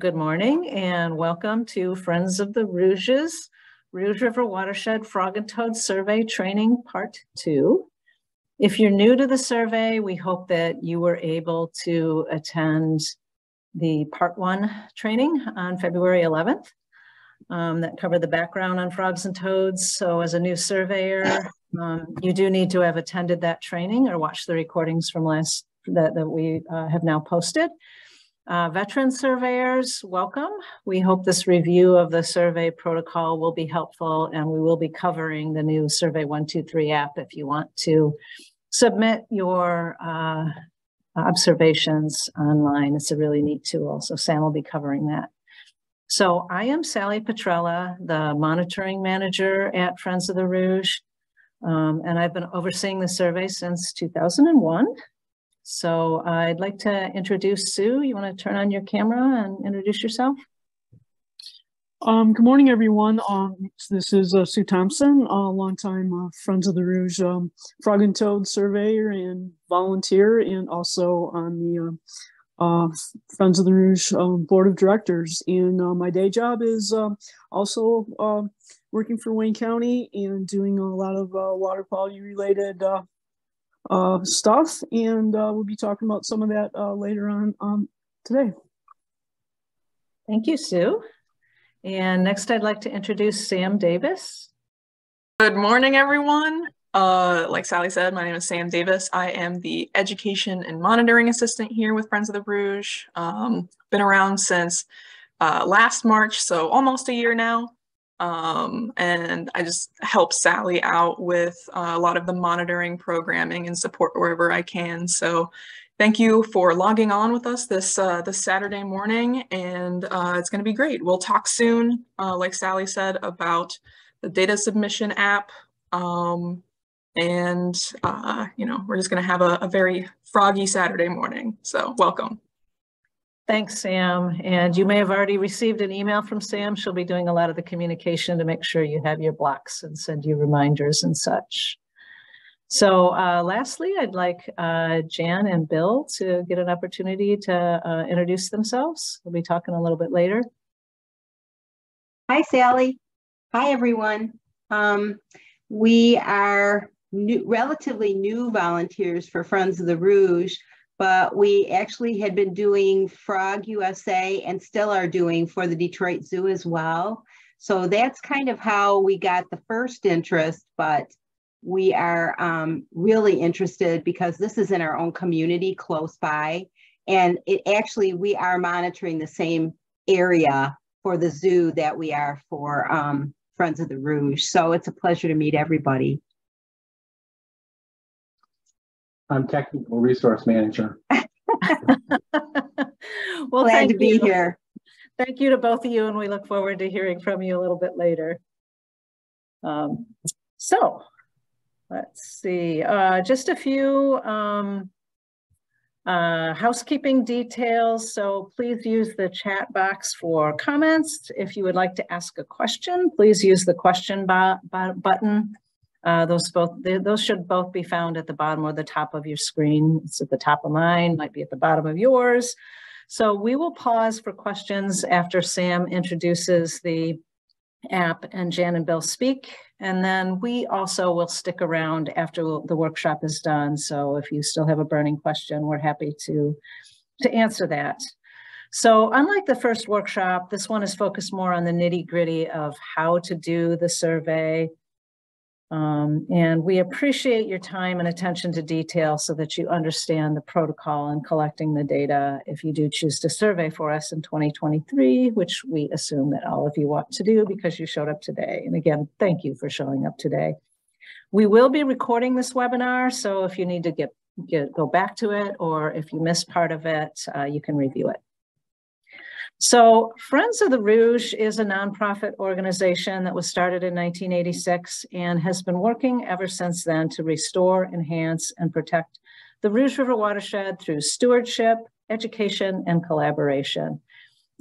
Good morning and welcome to Friends of the Rouges, Rouge River Watershed Frog and Toad Survey Training Part 2. If you're new to the survey, we hope that you were able to attend the Part 1 training on February 11th that covered the background on frogs and toads. So as a new surveyor, you do need to have attended that training or watched the recordings from that we have now posted. Veteran surveyors, welcome. We hope this review of the survey protocol will be helpful, and we will be covering the new Survey 123 app if you want to submit your observations online. It's a really neat tool, so Sam will be covering that. So I am Sally Petrella, the monitoring manager at Friends of the Rouge, and I've been overseeing the survey since 2001. So I'd like to introduce Sue. You want to turn on your camera and introduce yourself? Good morning, everyone. This is Sue Thompson, a longtime Friends of the Rouge Frog and Toad surveyor and volunteer, and also on the Friends of the Rouge board of directors. And my day job is also working for Wayne County and doing a lot of water quality related stuff, and we'll be talking about some of that later on today. Thank you, Sue. And next I'd like to introduce Sam Davis. Good morning, everyone. Like Sally said, my name is Sam Davis. I am the education and monitoring assistant here with Friends of the Rouge. Been around since last March, so almost a year now. And I just help Sally out with a lot of the monitoring, programming, and support wherever I can. So thank you for logging on with us this Saturday morning, and it's going to be great. We'll talk soon, like Sally said, about the data submission app. You know, we're just going to have a very froggy Saturday morning. So welcome. Thanks, Sam. And you may have already received an email from Sam. She'll be doing a lot of the communication to make sure you have your blocks and send you reminders and such. So lastly, I'd like Jan and Bill to get an opportunity to introduce themselves. We'll be talking a little bit later. Hi, Sally. Hi, everyone. We are relatively new volunteers for Friends of the Rouge, but we actually had been doing Frog USA and still are doing for the Detroit Zoo as well. So that's kind of how we got the first interest, but we are really interested because this is in our own community close by. And we are monitoring the same area for the zoo that we are for Friends of the Rouge. So it's a pleasure to meet everybody. I'm technical resource manager. Well, glad to be here. Thank you to both of you, and we look forward to hearing from you a little bit later. So let's see, just a few housekeeping details. So please use the chat box for comments. If you would like to ask a question, please use the question button. Those should both be found at the bottom or the top of your screen. It's at the top of mine, might be at the bottom of yours. So we will pause for questions after Sam introduces the app and Jan and Bill speak. And then we also will stick around after the workshop is done. So if you still have a burning question, we're happy to answer that. So unlike the first workshop, this one is focused more on the nitty-gritty of how to do the survey. And we appreciate your time and attention to detail so that you understand the protocol in collecting the data if you do choose to survey for us in 2023, which we assume that all of you want to do because you showed up today. And again, thank you for showing up today. We will be recording this webinar, so if you need to go back to it, or if you missed part of it, you can review it. So Friends of the Rouge is a nonprofit organization that was started in 1986 and has been working ever since then to restore, enhance, and protect the Rouge River watershed through stewardship, education, and collaboration.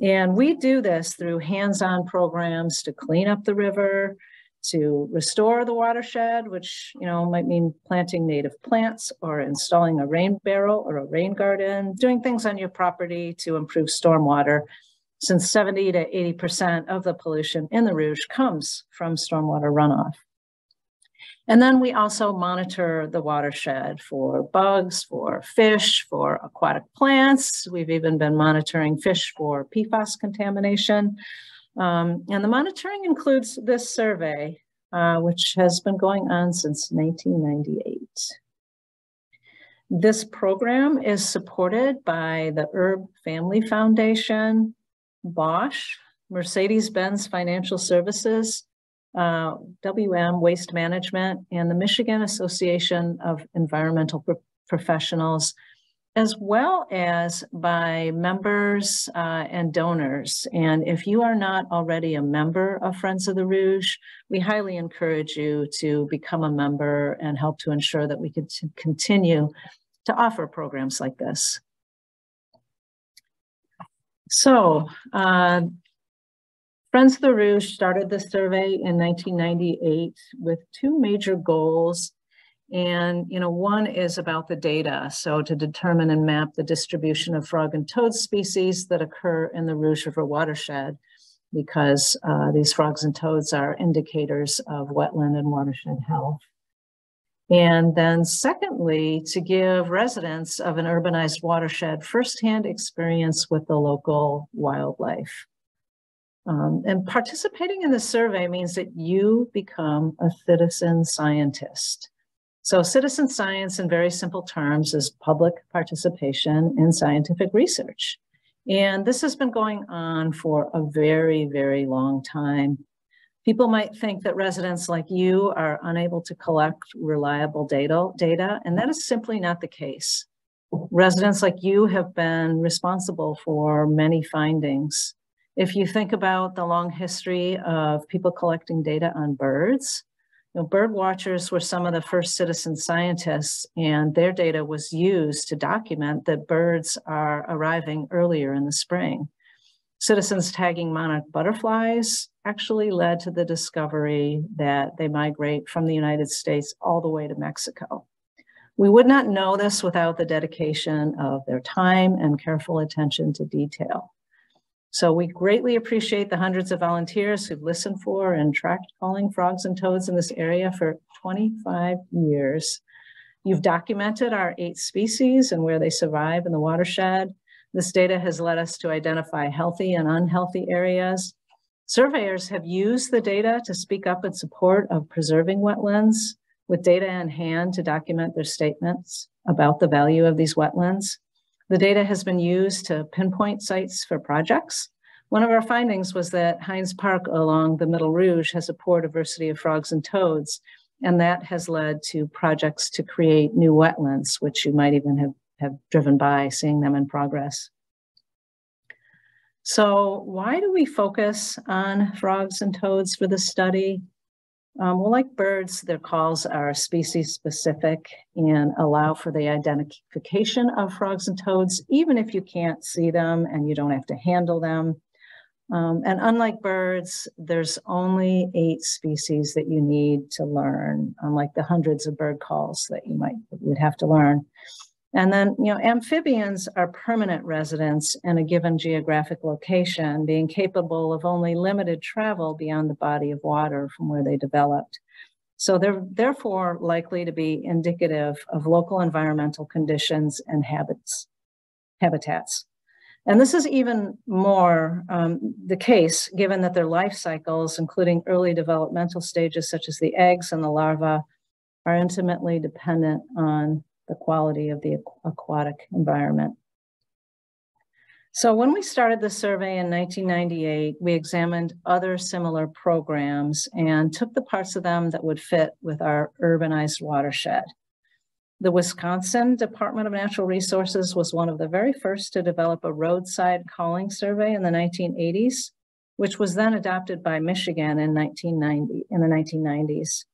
And we do this through hands-on programs to clean up the river, to restore the watershed, which might mean planting native plants or installing a rain barrel or a rain garden, doing things on your property to improve stormwater, since 70 to 80% of the pollution in the Rouge comes from stormwater runoff. And then we also monitor the watershed for bugs, for fish, for aquatic plants. We've even been monitoring fish for PFAS contamination. And the monitoring includes this survey, which has been going on since 1998. This program is supported by the Herb Family Foundation, Bosch, Mercedes-Benz Financial Services, WM Waste Management, and the Michigan Association of Environmental Professionals, as well as by members and donors. And if you are not already a member of Friends of the Rouge, we highly encourage you to become a member and help to ensure that we can continue to offer programs like this. So, Friends of the Rouge started the survey in 1998 with two major goals. And, one is about the data. So to determine and map the distribution of frog and toad species that occur in the Rouge River watershed, because these frogs and toads are indicators of wetland and watershed health. And then secondly, to give residents of an urbanized watershed firsthand experience with the local wildlife. And participating in the survey means that you become a citizen scientist. So citizen science, in very simple terms, is public participation in scientific research. And this has been going on for a very, very long time. People might think that residents like you are unable to collect reliable data, and that is simply not the case. Residents like you have been responsible for many findings. If you think about the long history of people collecting data on birds, bird watchers were some of the first citizen scientists, and their data was used to document that birds are arriving earlier in the spring. Citizens tagging monarch butterflies actually led to the discovery that they migrate from the United States all the way to Mexico. We would not know this without the dedication of their time and careful attention to detail. So we greatly appreciate the hundreds of volunteers who've listened for and tracked calling frogs and toads in this area for 25 years. You've documented our 8 species and where they survive in the watershed. This data has led us to identify healthy and unhealthy areas. Surveyors have used the data to speak up in support of preserving wetlands, with data in hand to document their statements about the value of these wetlands. The data has been used to pinpoint sites for projects. One of our findings was that Hines Park along the Middle Rouge has a poor diversity of frogs and toads, and that has led to projects to create new wetlands, which you might even have driven by, seeing them in progress. So why do we focus on frogs and toads for this study? Well, like birds, their calls are species specific and allow for the identification of frogs and toads, even if you can't see them and you don't have to handle them. And unlike birds, there's only 8 species that you need to learn, unlike the hundreds of bird calls that you would have to learn. And then, amphibians are permanent residents in a given geographic location, being capable of only limited travel beyond the body of water from where they developed. So they're therefore likely to be indicative of local environmental conditions and habitats. And this is even more the case, given that their life cycles, including early developmental stages such as the eggs and the larvae, are intimately dependent on the quality of the aquatic environment. So when we started the survey in 1998, we examined other similar programs and took the parts of them that would fit with our urbanized watershed. The Wisconsin Department of Natural Resources was one of the very first to develop a roadside calling survey in the 1980s, which was then adopted by Michigan in the 1990s.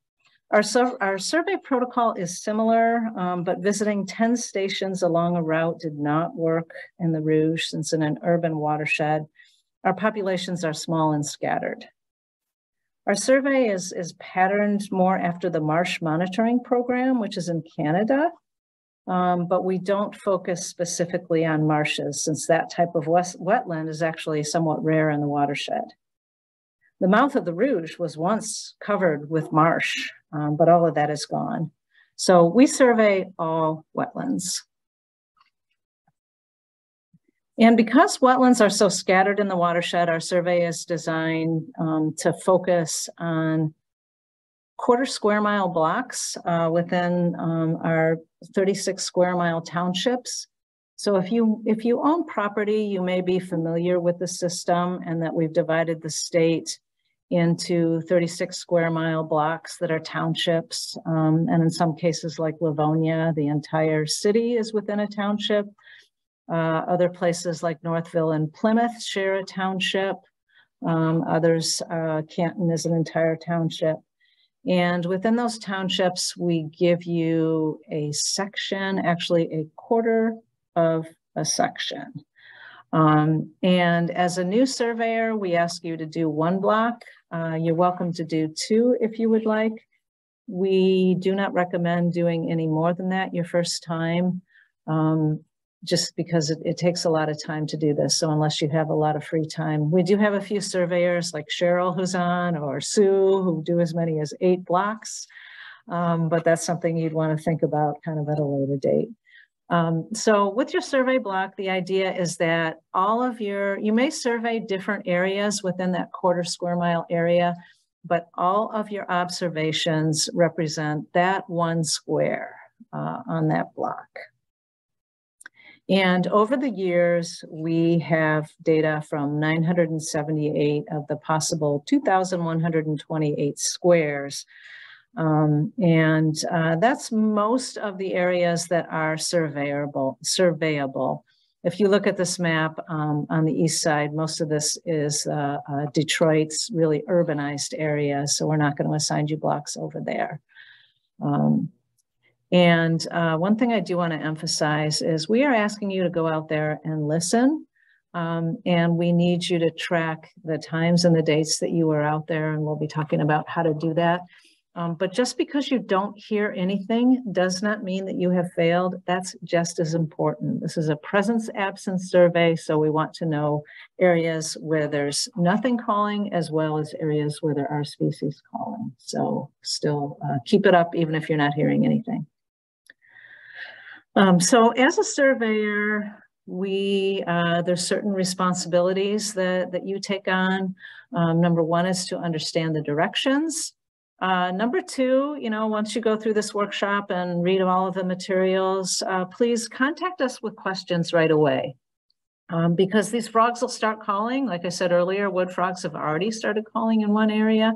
Our survey protocol is similar, but visiting 10 stations along a route did not work in the Rouge, since in an urban watershed, our populations are small and scattered. Our survey is patterned more after the Marsh Monitoring Program, which is in Canada. but we don't focus specifically on marshes since that type of wetland is actually somewhat rare in the watershed. The mouth of the Rouge was once covered with marsh, but all of that is gone. So we survey all wetlands. And because wetlands are so scattered in the watershed, our survey is designed to focus on quarter square mile blocks within our 36 square mile townships. So if you own property, you may be familiar with the system and that we've divided the state into 36 square mile blocks that are townships. And in some cases like Livonia, the entire city is within a township. Other places like Northville and Plymouth share a township. Others, Canton is an entire township. And within those townships, we give you a section, actually a quarter of a section. And as a new surveyor, we ask you to do one block. You're welcome to do two if you would like. We do not recommend doing any more than that your first time, just because it takes a lot of time to do this. So unless you have a lot of free time, we do have a few surveyors like Cheryl who's on, or Sue, who do as many as 8 blocks. But that's something you'd want to think about kind of at a later date. So with your survey block, the idea is that you may survey different areas within that quarter square mile area, but all of your observations represent that one square on that block. And over the years, we have data from 978 of the possible 2,128 squares. That's most of the areas that are surveyable. If you look at this map on the east side, most of this is Detroit's really urbanized area, so we're not going to assign you blocks over there. One thing I do want to emphasize is we are asking you to go out there and listen, and we need you to track the times and the dates that you were out there, and we'll be talking about how to do that. But just because you don't hear anything does not mean that you have failed. That's just as important. This is a presence-absence survey, so we want to know areas where there's nothing calling as well as areas where there are species calling. So still keep it up even if you're not hearing anything. So as a surveyor, there's certain responsibilities that you take on. Number one is to understand the directions. Number two, once you go through this workshop and read all of the materials, please contact us with questions right away. Because these frogs will start calling. Like I said earlier, wood frogs have already started calling in one area.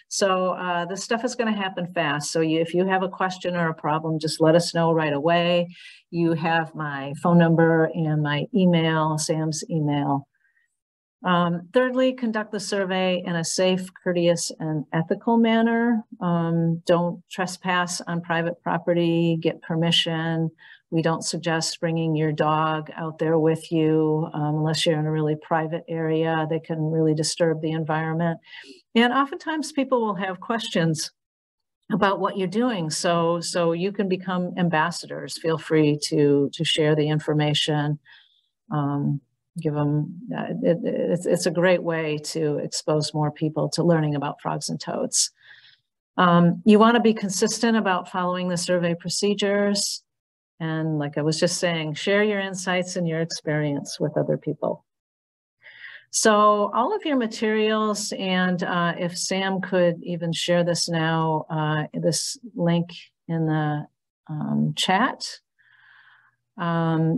So this stuff is going to happen fast. So if you have a question or a problem, just let us know right away. You have my phone number and my email, Sam's email. Thirdly, conduct the survey in a safe, courteous, and ethical manner. Don't trespass on private property, get permission. We don't suggest bringing your dog out there with you unless you're in a really private area. They can really disturb the environment. And oftentimes people will have questions about what you're doing. So you can become ambassadors. Feel free to share the information. Give them, it's a great way to expose more people to learning about frogs and toads. You want to be consistent about following the survey procedures. And like I was just saying, share your insights and your experience with other people. So all of your materials, and if Sam could even share this now, this link in the chat.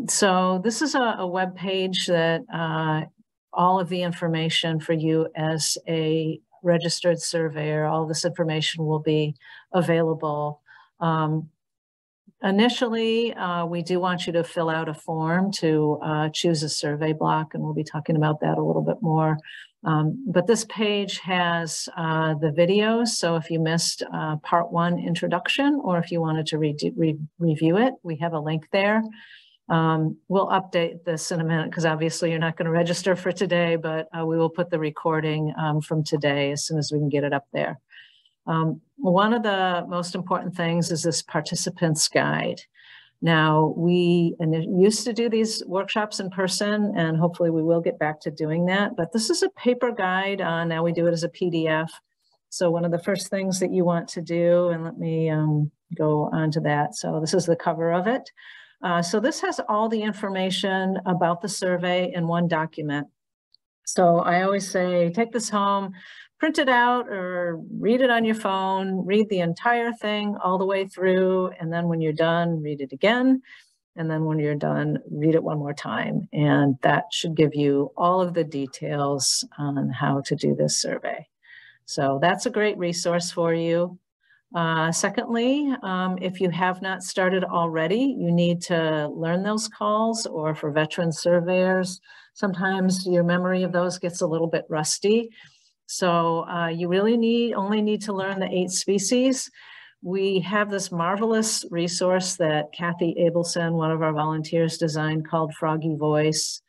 So this is a web page that all of the information for you as a registered surveyor, all this information will be available. Initially, we do want you to fill out a form to choose a survey block, and we'll be talking about that a little bit more. But this page has the videos, so if you missed part 1 introduction, or if you wanted to review it, we have a link there. We'll update this in a minute because obviously you're not going to register for today, but we will put the recording from today as soon as we can get it up there. One of the most important things is this participant's guide. Now, we used to do these workshops in person, and hopefully we will get back to doing that, but this is a paper guide. Now we do it as a PDF. So one of the first things that you want to do, and let me go on to that. So this is the cover of it. So this has all the information about the survey in one document. So I always say, take this home, print it out or read it on your phone, read the entire thing all the way through. And then when you're done, read it again. And then when you're done, read it one more time. And that should give you all of the details on how to do this survey. So that's a great resource for you. Secondly, if you have not started already, you need to learn those calls, or for veteran surveyors, sometimes your memory of those gets a little bit rusty. So you really only need to learn the 8 species. We have this marvelous resource that Kathy Abelson, one of our volunteers, designed called Froggy Voice.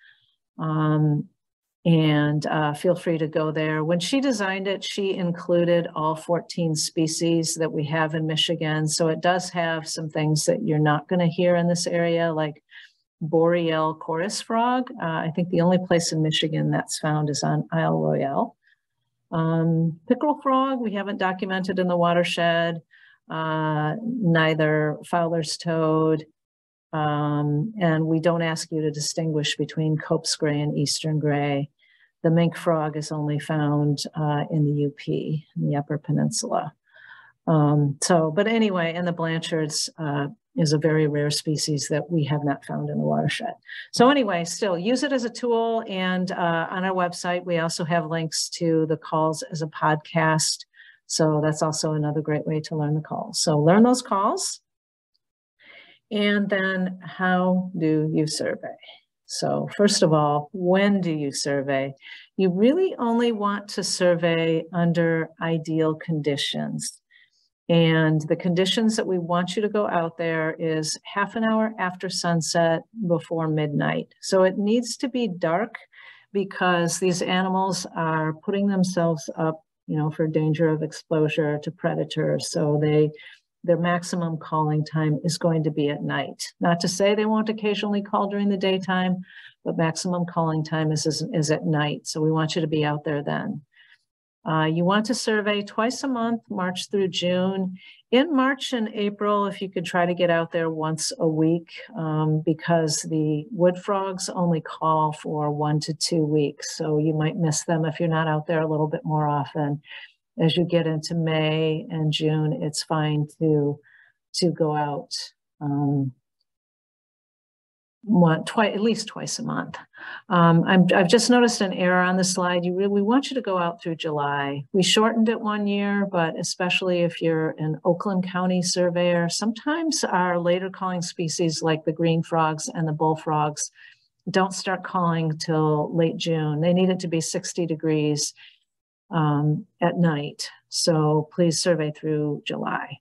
Feel free to go there. When she designed it, she included all 14 species that we have in Michigan. So it does have some things that you're not going to hear in this area, like boreal chorus frog. I think the only place in Michigan that's found is on Isle Royale. Pickerel frog, we haven't documented in the watershed, neither Fowler's toad, and we don't ask you to distinguish between Cope's gray and eastern gray. The mink frog is only found in the UP, in the Upper Peninsula. But anyway, and the Blanchards is a very rare species that we have not found in the watershed. So anyway, still use it as a tool. And on our website, we also have links to the calls as a podcast. So that's also another great way to learn the calls. So learn those calls. And then how do you survey? So first of all, when do you survey? You really only want to survey under ideal conditions. And the conditions that we want you to go out there is half an hour after sunset, before midnight. So it needs to be dark, because these animals are putting themselves up, for danger of exposure to predators. So their maximum calling time is going to be at night. Not to say they won't occasionally call during the daytime, but maximum calling time is at night. So we want you to be out there then. You want to survey twice a month, March through June. In March and April, if you could try to get out there once a week, because the wood frogs only call for 1 to 2 weeks. So you might miss them if you're not out there a little bit more often. As you get into May and June, it's fine to go out at least twice a month. I've just noticed an error on the slide. We want you to go out through July. We shortened it 1 year, but especially if you're an Oakland County surveyor, sometimes our later calling species like the green frogs and the bullfrogs don't start calling till late June. They need it to be 60 degrees at night. So please survey through July.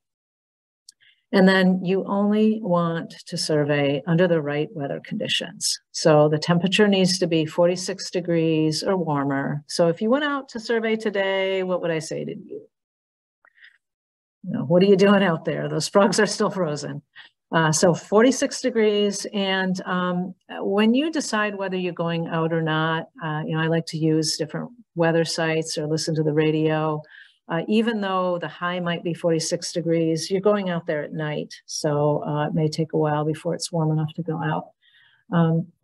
And then you only want to survey under the right weather conditions. So the temperature needs to be 46 degrees or warmer. So if you went out to survey today, what would I say to you? What are you doing out there? Those frogs are still frozen. So 46 degrees. And when you decide whether you're going out or not, I like to use different weather sites or listen to the radio. Even though the high might be 46 degrees, you're going out there at night. So it may take a while before it's warm enough to go out.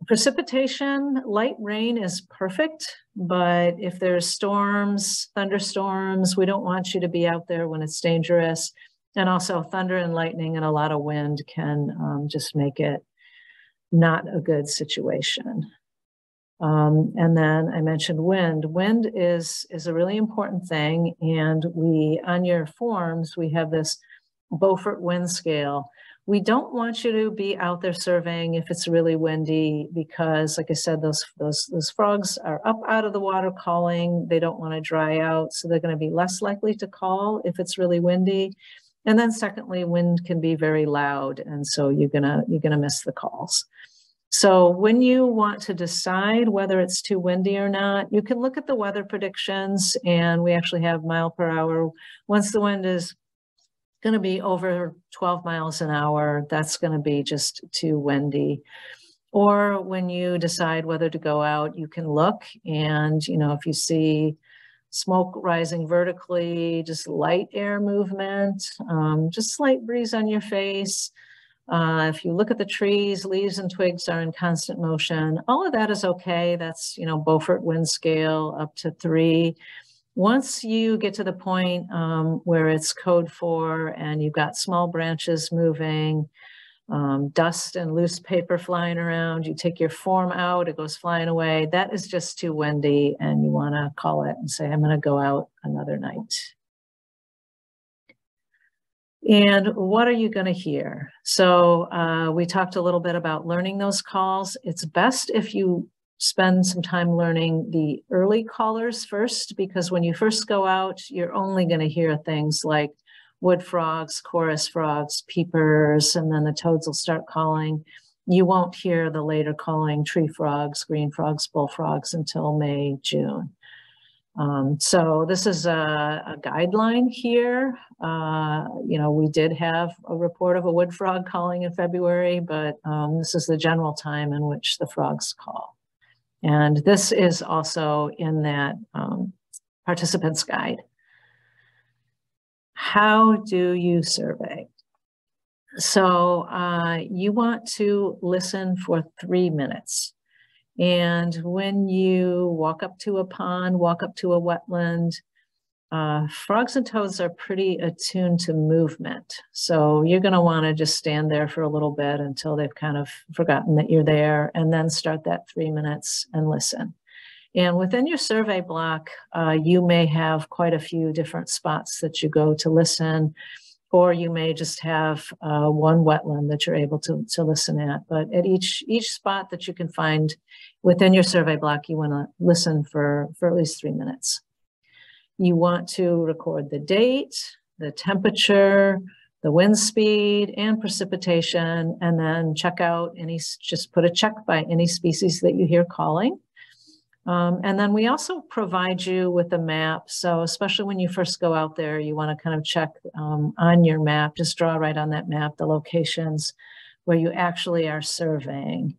Precipitation, light rain is perfect, but if there's storms, thunderstorms, we don't want you to be out there when it's dangerous. And also thunder and lightning and a lot of wind can just make it not a good situation. And then I mentioned wind. Wind is a really important thing. And on your forms, we have this Beaufort wind scale. We don't want you to be out there surveying if it's really windy, because like I said, those frogs are up out of the water calling. They don't want to dry out. So they're going to be less likely to call if it's really windy. And then secondly, wind can be very loud. And so you're gonna miss the calls. So when you want to decide whether it's too windy or not, you can look at the weather predictions, and we actually have mile per hour. Once the wind is going to be over 12 miles an hour, that's going to be just too windy. Or when you decide whether to go out, you can look and, you know, if you see smoke rising vertically, just light air movement, just slight breeze on your face. If you look at the trees, leaves and twigs are in constant motion. All of that is okay. That's, you know, Beaufort wind scale up to 3. Once you get to the point where it's code 4 and you've got small branches moving, dust and loose paper flying around, you take your form out, it goes flying away. That is just too windy and you want to call it and say, I'm going to go out another night. And what are you going to hear? So we talked a little bit about learning those calls. It's best if you spend some time learning the early callers first, because when you first go out, you're only going to hear things like wood frogs, chorus frogs, peepers, and then the toads will start calling. You won't hear the later calling tree frogs, green frogs, bullfrogs until May, June. So this is a guideline here. You know, we did have a report of a wood frog calling in February, but this is the general time in which the frogs call. And this is also in that participant's guide. How do you survey? So you want to listen for 3 minutes. And when you walk up to a pond, walk up to a wetland, frogs and toads are pretty attuned to movement. So you're going to want to just stand there for a little bit until they've kind of forgotten that you're there, and then start that 3 minutes and listen. And within your survey block, you may have quite a few different spots that you go to listen, or you may just have one wetland that you're able to listen at. But at each spot that you can find within your survey block, you want to listen for at least 3 minutes. You want to record the date, the temperature, the wind speed, and precipitation, and then check out just put a check by any species that you hear calling. And then we also provide you with a map. So especially when you first go out there, you want to kind of check on your map, just draw right on that map, the locations where you actually are surveying.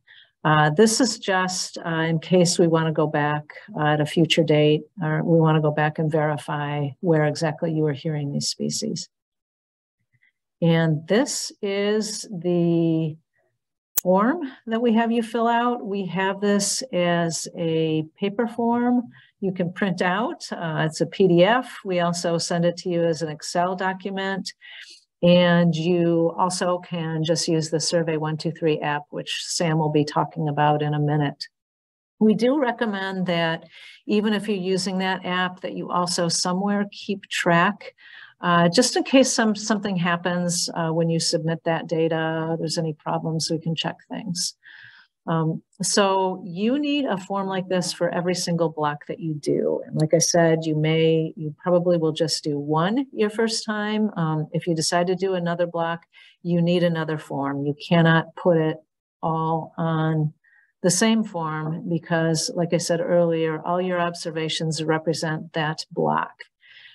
This is just in case we want to go back at a future date, or we want to go back and verify where exactly you are hearing these species. And this is the form that we have you fill out. We have this as a paper form you can print out. It's a PDF. We also send it to you as an Excel document. And you also can just use the Survey 123 app, which Sam will be talking about in a minute. We do recommend that even if you're using that app, that you also somewhere keep track, just in case something happens when you submit that data, there's any problems, we can check things. So you need a form like this for every single block that you do. And like I said, you probably will just do one your first time. If you decide to do another block, you need another form. You cannot put it all on the same form because, like I said earlier, all your observations represent that block.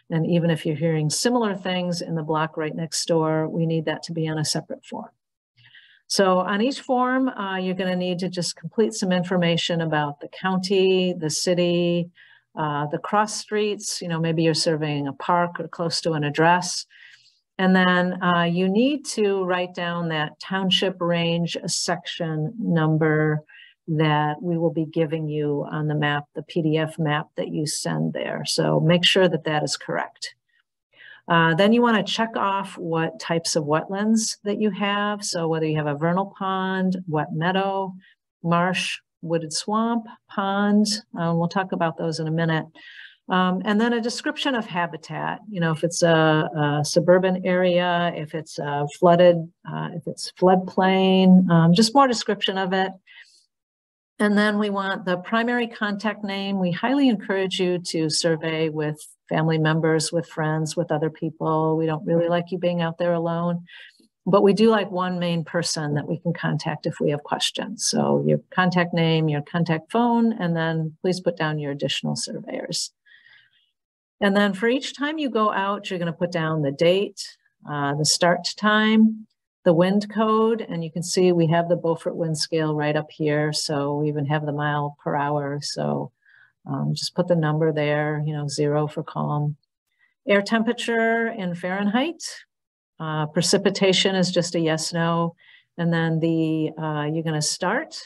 And even if you're hearing similar things in the block right next door, we need that to be on a separate form. So on each form, you're going to need to just complete some information about the county, the city, the cross streets, maybe you're surveying a park or close to an address. And then you need to write down that township range section number that we will be giving you on the map, the PDF map that you send there. So make sure that that is correct. Then you want to check off what types of wetlands that you have. So whether you have a vernal pond, wet meadow, marsh, wooded swamp, pond, we'll talk about those in a minute. And then a description of habitat, if it's a suburban area, if it's flooded, if it's floodplain, just more description of it. And then we want the primary contact name. We highly encourage you to survey with family members, with friends, with other people. We don't really like you being out there alone, but we do like one main person that we can contact if we have questions. So your contact name, your contact phone, and then please put down your additional surveyors. And then for each time you go out, you're going to put down the date, the start time, the wind code, and you can see we have the Beaufort wind scale right up here. So we even have the mile per hour. So just put the number there, 0 for calm. Air temperature in Fahrenheit. Precipitation is just a yes, no. And then you're gonna start.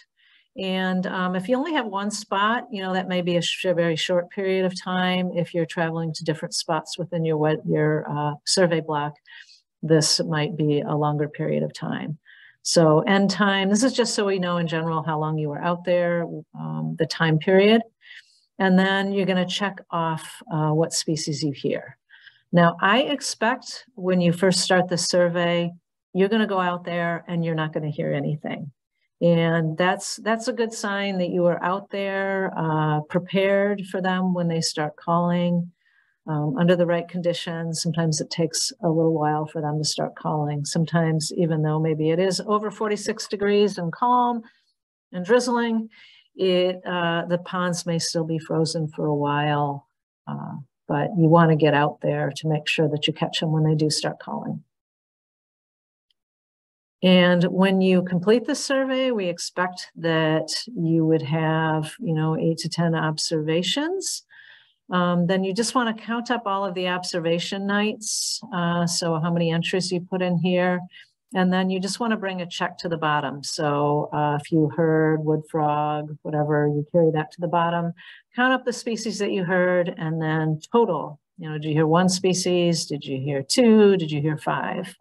And if you only have one spot, that may be a very short period of time. If you're traveling to different spots within your survey block, this might be a longer period of time. So end time, this is just so we know in general how long you were out there, the time period. And then you're gonna check off what species you hear. Now, I expect when you first start the survey, you're gonna go out there and you're not gonna hear anything. And that's a good sign that you are out there, prepared for them when they start calling. Under the right conditions, sometimes it takes a little while for them to start calling. Sometimes, even though maybe it is over 46 degrees and calm and drizzling, the ponds may still be frozen for a while, but you want to get out there to make sure that you catch them when they do start calling. And when you complete the survey, we expect that you would have, 8 to 10 observations. Then you just want to count up all of the observation nights. So how many entries you put in here. And then you just want to bring a check to the bottom. So if you heard wood frog, whatever, you carry that to the bottom, count up the species that you heard, and then total. Did you hear 1 species? Did you hear 2? Did you hear 5?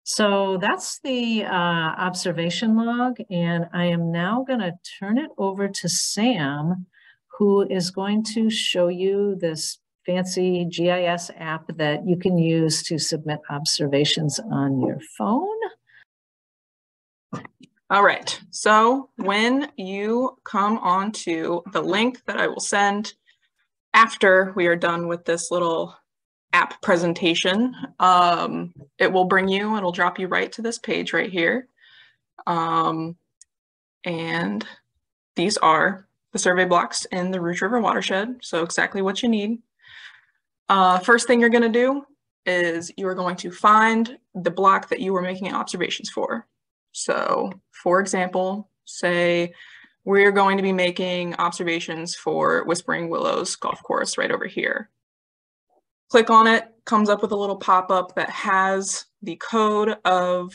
So that's the observation log. And I am now going to turn it over to Sam, who is going to show you this fancy GIS app that you can use to submit observations on your phone. All right, so when you come onto the link that I will send after we are done with this little app presentation, it will bring you, it'll drop you right to this page right here. And these are the survey blocks in the Rouge River watershed, so exactly what you need. First thing you're going to do is you are going to find the block that you were making observations for. So, for example, say we're going to be making observations for Whispering Willows Golf Course right over here. Click on it, comes up with a little pop-up that has the code of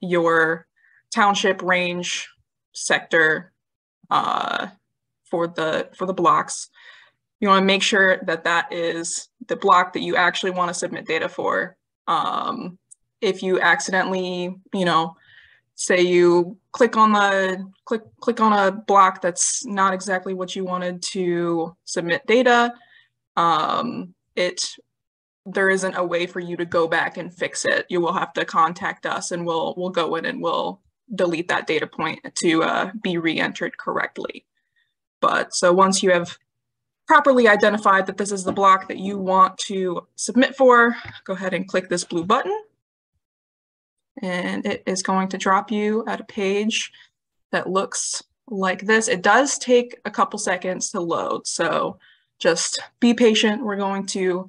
your township, range, sector, for the blocks. You want to make sure that that is the block that you actually want to submit data for. If you accidentally, say you click on a block that's not exactly what you wanted to submit data, there isn't a way for you to go back and fix it. You will have to contact us, and we'll go in and we'll delete that data point to be re-entered correctly. But so once you have properly identified that this is the block that you want to submit for, go ahead and click this blue button. And it is going to drop you at a page that looks like this. It does take a couple seconds to load, so just be patient. We're going to,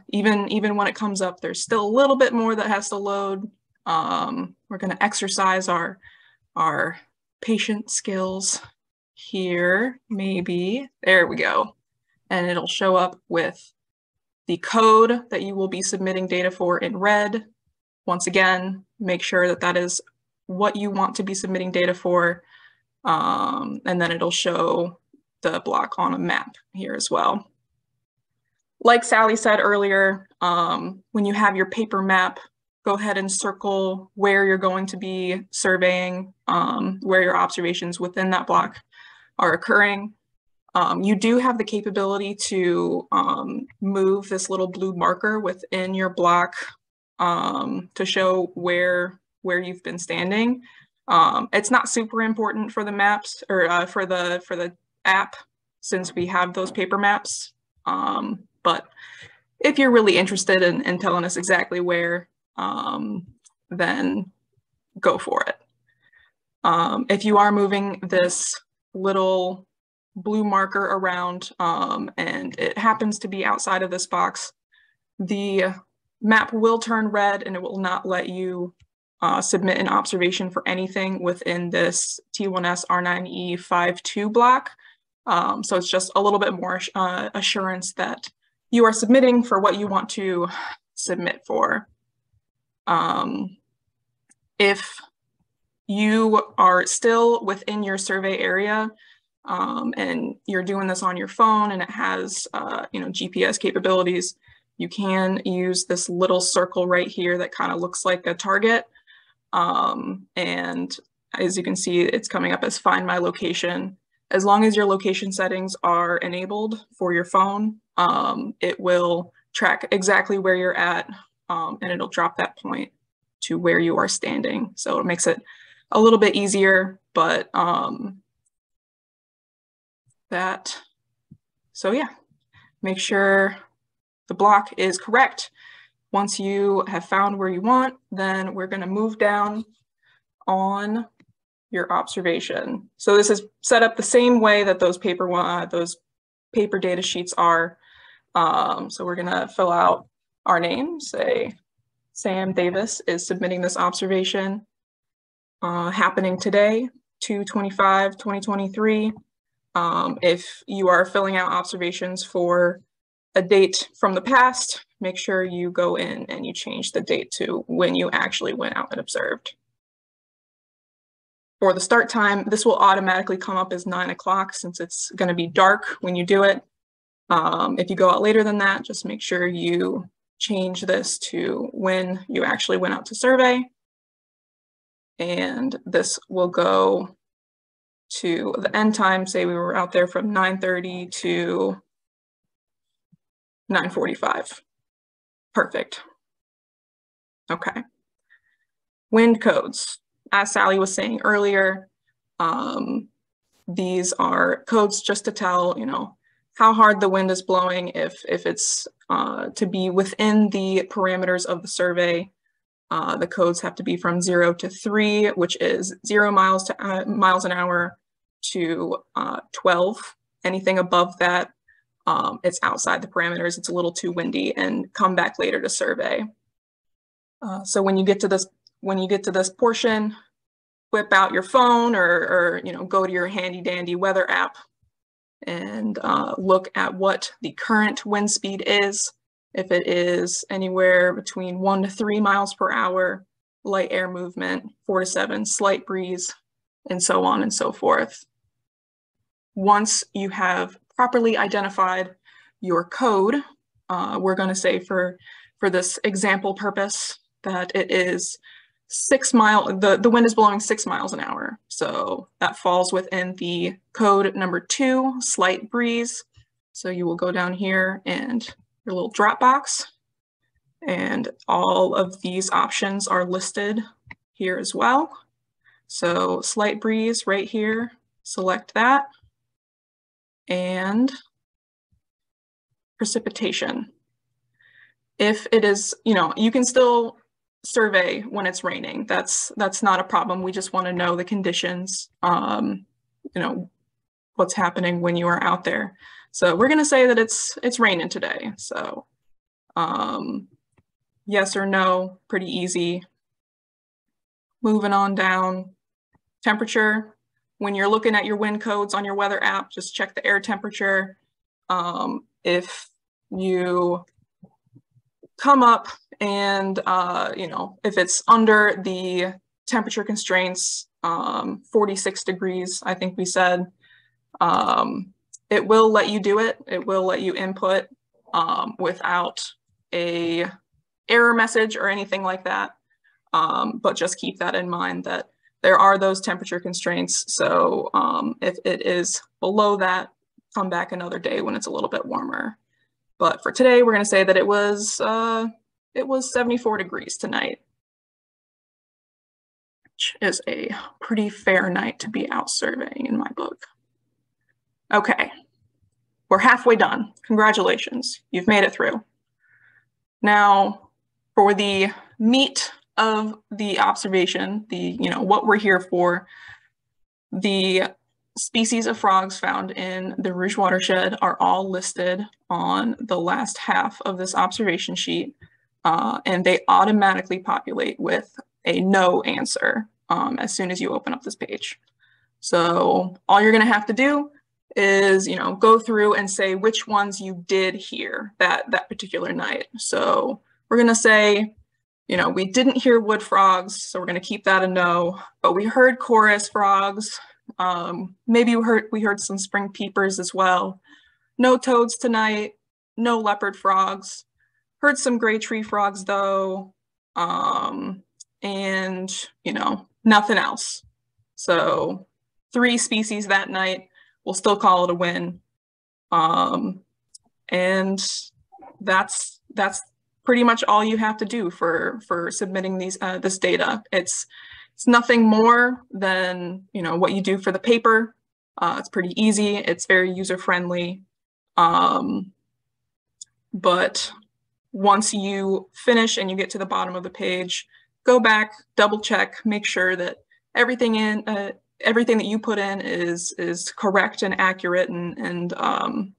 even when it comes up, there's still a little bit more that has to load. We're going to exercise our patient skills here, maybe. There we go. And it'll show up with the code that you will be submitting data for in red. Once again, make sure that that is what you want to be submitting data for. And then it'll show the block on a map here as well. Like Sally said earlier, when you have your paper map, go ahead and circle where you're going to be surveying, where your observations within that block are occurring. You do have the capability to move this little blue marker within your block to show where you've been standing. It's not super important for the maps or for the app, since we have those paper maps. But if you're really interested in telling us exactly where, then go for it. If you are moving this little blue marker around and it happens to be outside of this box, the map will turn red and it will not let you submit an observation for anything within this T1S R9E52 block. So it's just a little bit more assurance that you are submitting for what you want to submit for. If you are still within your survey area and you're doing this on your phone and it has GPS capabilities, you can use this little circle right here that kind of looks like a target. And as you can see, it's coming up as Find My Location. As long as your location settings are enabled for your phone, it will track exactly where you're at, and it'll drop that point to where you are standing. So it makes it a little bit easier, but so yeah, make sure the block is correct. Once you have found where you want, then we're going to move down on your observation. So this is set up the same way that those paper data sheets are. So we're going to fill out our name, say Sam Davis is submitting this observation happening today, 2/25/2023. If you are filling out observations for a date from the past, make sure you go in and you change the date to when you actually went out and observed. For the start time, this will automatically come up as 9 o'clock since it's going to be dark when you do it. If you go out later than that, just make sure you change this to when you actually went out to survey. And this will go to the end time. Say we were out there from 9:30 to 9:45. Perfect. Okay. Wind codes. As Sally was saying earlier, these are codes just to tell, how hard the wind is blowing, if it's to be within the parameters of the survey. The codes have to be from 0 to 3, which is 0 miles an hour to 12. Anything above that, it's outside the parameters. It's a little too windy, and come back later to survey. So when you get to this portion, whip out your phone or go to your handy dandy weather app and look at what the current wind speed is. If it is anywhere between 1 to 3 miles per hour, light air movement, 4 to 7, slight breeze, and so on and so forth. Once you have properly identified your code, we're going to say for this example purpose that it is 6 miles, the wind is blowing 6 miles an hour. So that falls within the code number 2, slight breeze. So you will go down here and your little drop box, and all of these options are listed here as well. So slight breeze right here, select that, and precipitation. If it is, you can still survey when it's raining. That's not a problem. We just want to know the conditions, what's happening when you are out there. So we're going to say that it's raining today. So yes or no, pretty easy. Moving on down, temperature. When you're looking at your wind codes on your weather app, just check the air temperature. If you come up and, if it's under the temperature constraints, 46 degrees, I think we said, it will let you do it. It will let you input without a error message or anything like that. But just keep that in mind that there are those temperature constraints. So if it is below that, come back another day when it's a little bit warmer. But for today, we're going to say that it was 74 degrees tonight, which is a pretty fair night to be out surveying in my book. Okay, we're halfway done. Congratulations, you've made it through. Now, for the meat of the observation, what we're here for, the species of frogs found in the Rouge watershed are all listed on the last half of this observation sheet, and they automatically populate with a no answer as soon as you open up this page. So all you're going to have to do is, go through and say which ones you did hear that particular night. So we're going to say, we didn't hear wood frogs, so we're going to keep that a no, but we heard chorus frogs. Maybe we heard some spring peepers as well. No toads tonight, no leopard frogs. Heard some gray tree frogs though, and nothing else. So 3 species that night, we'll still call it a win. And that's pretty much all you have to do for submitting this data. It's nothing more than what you do for the paper. It's pretty easy. It's very user friendly. But once you finish and you get to the bottom of the page, go back, double check, make sure that everything that you put in is correct and accurate, and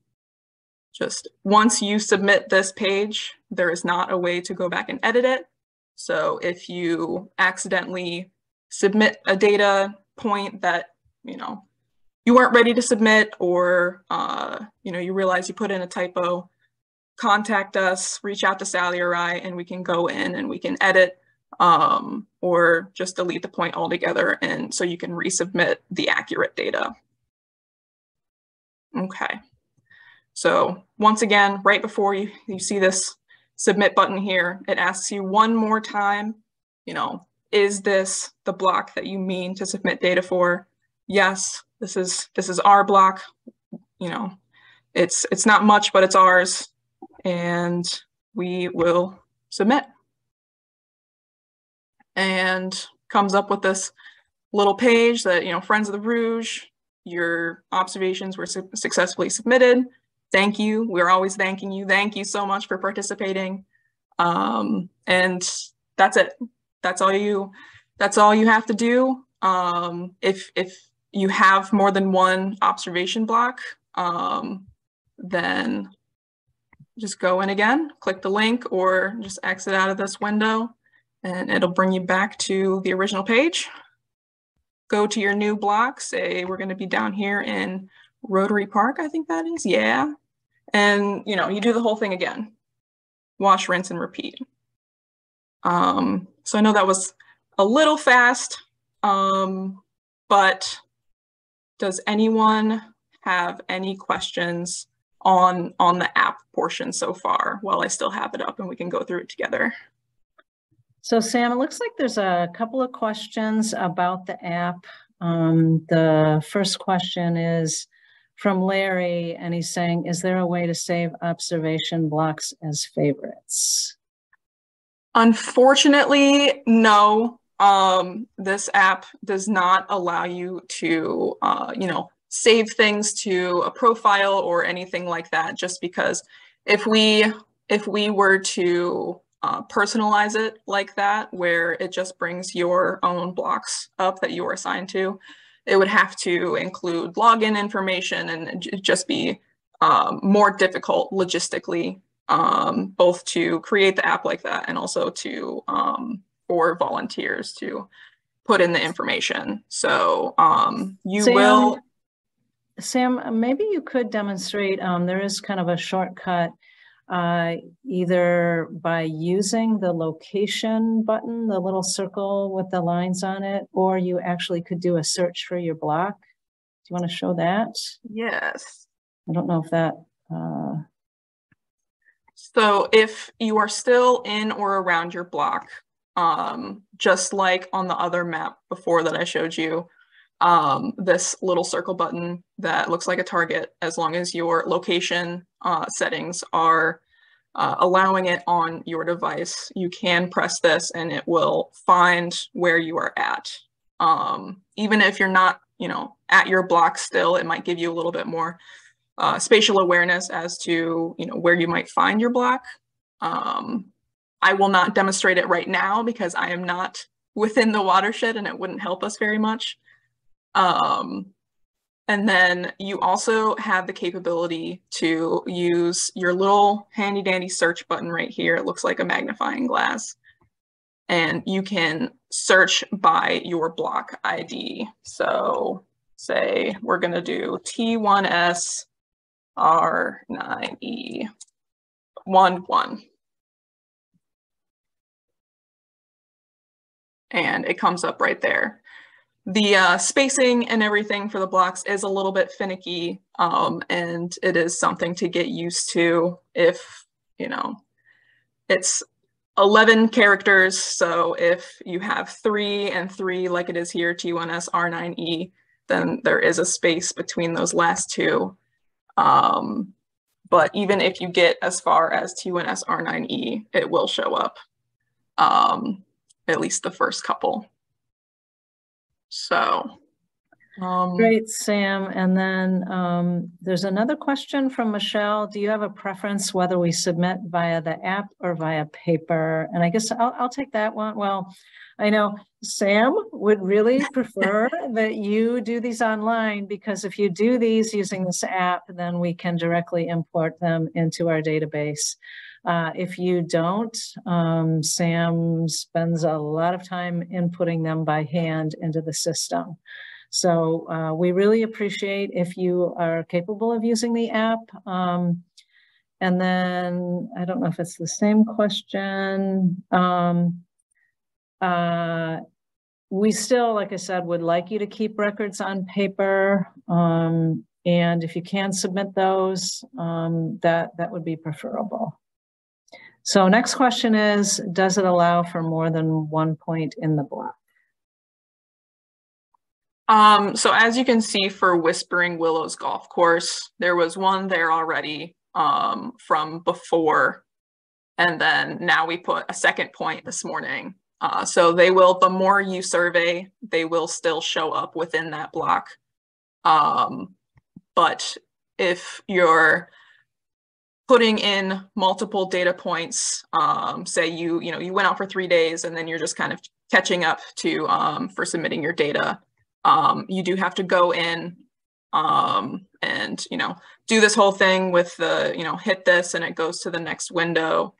just once you submit this page, there is not a way to go back and edit it. So if you accidentally submit a data point that you weren't ready to submit, or you realize you put in a typo, contact us, reach out to Sally or I, and we can go in and we can edit or just delete the point altogether, and so you can resubmit the accurate data. Okay, so once again, right before you see this submit button here, it asks you one more time, is this the block that you mean to submit data for? Yes, this is our block. It's not much, but it's ours, and we will submit. And comes up with this little page that, Friends of the Rouge, your observations were successfully submitted. Thank you. We're always thanking you. Thank you so much for participating. And that's it. That's all you have to do. If you have more than one observation block, then just go in again, click the link, or just exit out of this window, and it'll bring you back to the original page. Go to your new block, say we're going to be down here in Rotary Park, I think that is, yeah. And you do the whole thing again. Wash, rinse, and repeat. So I know that was a little fast, but does anyone have any questions on the app portion so far while I still have it up and we can go through it together? So Sam, it looks like there's a couple of questions about the app. The first question is from Larry, and he's saying, is there a way to save observation blocks as favorites? Unfortunately, no. This app does not allow you to, save things to a profile or anything like that, just because if we were to personalize it like that, where it just brings your own blocks up that you are assigned to, it would have to include login information, and just be more difficult logistically, both to create the app like that and also to for volunteers to put in the information. So Sam, maybe you could demonstrate, there is kind of a shortcut, either by using the location button, the little circle with the lines on it, or you actually could do a search for your block. Do you want to show that? Yes. I don't know if that... So if you are still in or around your block, just like on the other map before that I showed you, this little circle button that looks like a target, as long as your location settings are allowing it on your device, you can press this and it will find where you are at. Even if you're not, at your block still, it might give you a little bit more spatial awareness as to, where you might find your block. I will not demonstrate it right now because I am not within the watershed and it wouldn't help us very much. And then you also have the capability to use your little handy dandy search button right here. It looks like a magnifying glass. And you can search by your block ID. So say we're going to do T1S R9E11. And it comes up right there. The spacing and everything for the blocks is a little bit finicky, and it is something to get used to if, you know, it's 11 characters. So if you have 3 and 3, like it is here, T1S R9E, then there is a space between those last two. But even if you get as far as T1S R9E, it will show up, at least the first couple. So. Great, Sam. And then there's another question from Michelle. Do you have a preference whether we submit via the app or via paper? And I guess I'll take that one. Well, I know Sam would really prefer that you do these online, because if you do these using this app, then we can directly import them into our database. If you don't, Sam spends a lot of time inputting them by hand into the system. So we really appreciate if you are capable of using the app. And then I don't know if it's the same question. We still, like I said, would like you to keep records on paper. And if you can submit those, that would be preferable. So next question is, does it allow for more than one point in the block? So as you can see for Whispering Willows Golf Course, there was one there already from before. And then now we put a second point this morning. So they will, the more you survey, they will still show up within that block. But if you're putting in multiple data points, say you went out for 3 days and then you're just kind of catching up to for submitting your data, you do have to go in and do this whole thing with the hit this and it goes to the next window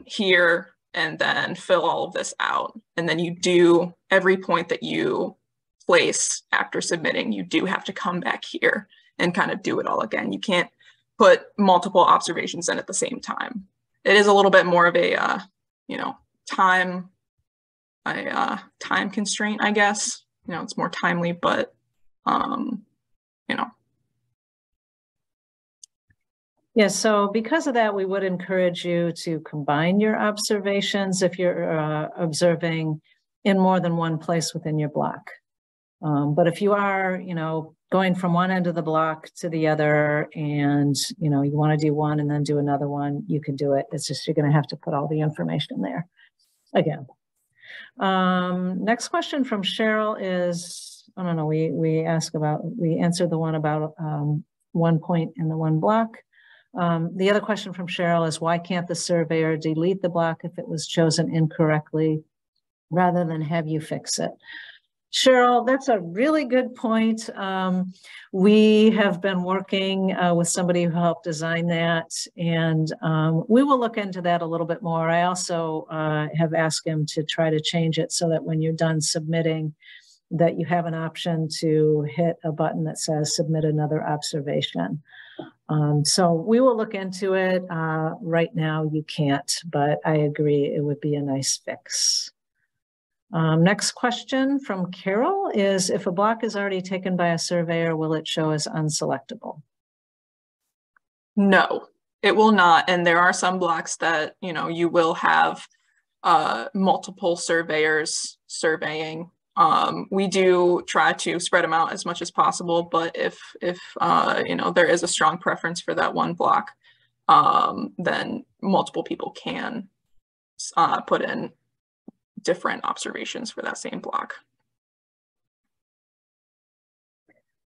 here, and then fill all of this out. And then you do every point that you place after submitting, you do have to come back here and kind of do it all again. You can't put multiple observations in at the same time. It is a little bit more of a time constraint, I guess. It's more timely, but Yeah, so because of that, we would encourage you to combine your observations if you're observing in more than one place within your block. But if you are, going from one end of the block to the other and, you want to do one and then do another one, you can do it. It's just you're going to have to put all the information there again. Next question from Cheryl is, I don't know, we answered the one about 1 point in the one block. The other question from Cheryl is, why can't the surveyor delete the block if it was chosen incorrectly rather than have you fix it? Cheryl, that's a really good point. We have been working with somebody who helped design that, and we will look into that a little bit more. I also have asked him to try to change it so that when you're done submitting, that you have an option to hit a button that says submit another observation. So we will look into it. Right now you can't, but I agree it would be a nice fix. Next question from Carol is, if a block is already taken by a surveyor, will it show as unselectable? No, it will not. And there are some blocks that, you will have multiple surveyors surveying. We do try to spread them out as much as possible, but if there is a strong preference for that one block, then multiple people can put in different observations for that same block.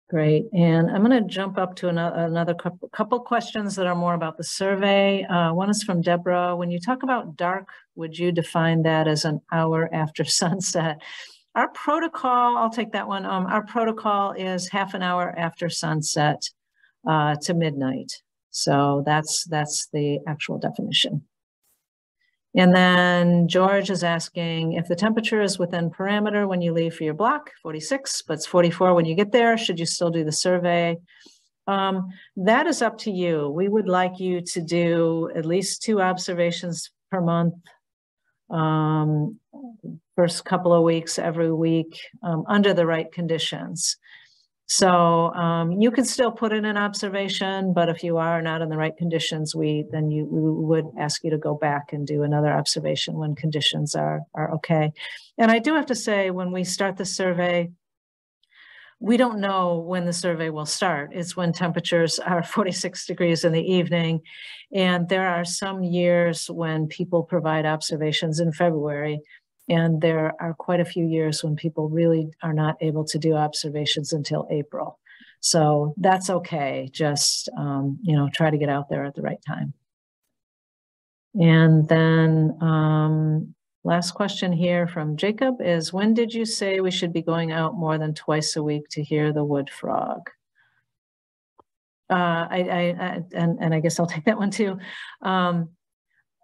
Great, and I'm going to jump up to another couple questions that are more about the survey. One is from Deborah. When you talk about dark, would you define that as an hour after sunset? Our protocol, I'll take that one. Our protocol is half an hour after sunset to midnight. So that's the actual definition. And then George is asking if the temperature is within parameter when you leave for your block, 46, but it's 44 when you get there, should you still do the survey? That is up to you. We would like you to do at least 2 observations per month. First couple of weeks, every week, under the right conditions. So you can still put in an observation, but if you are not in the right conditions, we would ask you to go back and do another observation when conditions are okay. And I do have to say, when we start the survey, we don't know when the survey will start. It's when temperatures are 46 degrees in the evening. And there are some years when people provide observations in February. And there are quite a few years when people really are not able to do observations until April. So that's okay. Just, you know, try to get out there at the right time. And then last question here from Jacob is, when did you say we should be going out more than twice a week to hear the wood frog? And I guess I'll take that one too.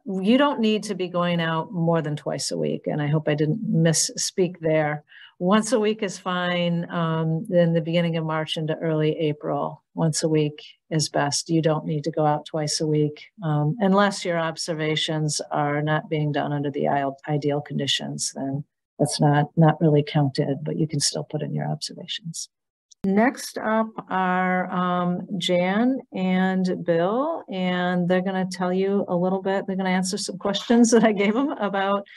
You don't need to be going out more than twice a week. And I hope I didn't misspeak there. Once a week is fine. In the beginning of March into early April, once a week is best. You don't need to go out twice a week unless your observations are not being done under the ideal conditions. Then that's not really counted, but you can still put in your observations. Next up are Jan and Bill, and they're going to tell you a little bit. They're going to answer some questions that I gave them about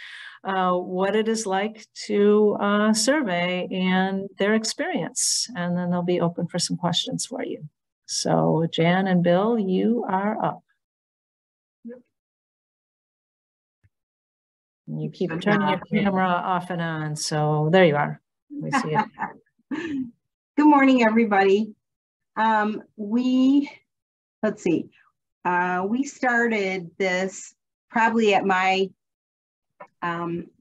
what it is like to survey and their experience. And then they'll be open for some questions for you. So Jan and Bill, you are up. And you keep turning your camera off and on. So there you are. We see it. Good morning, everybody. We started this probably at my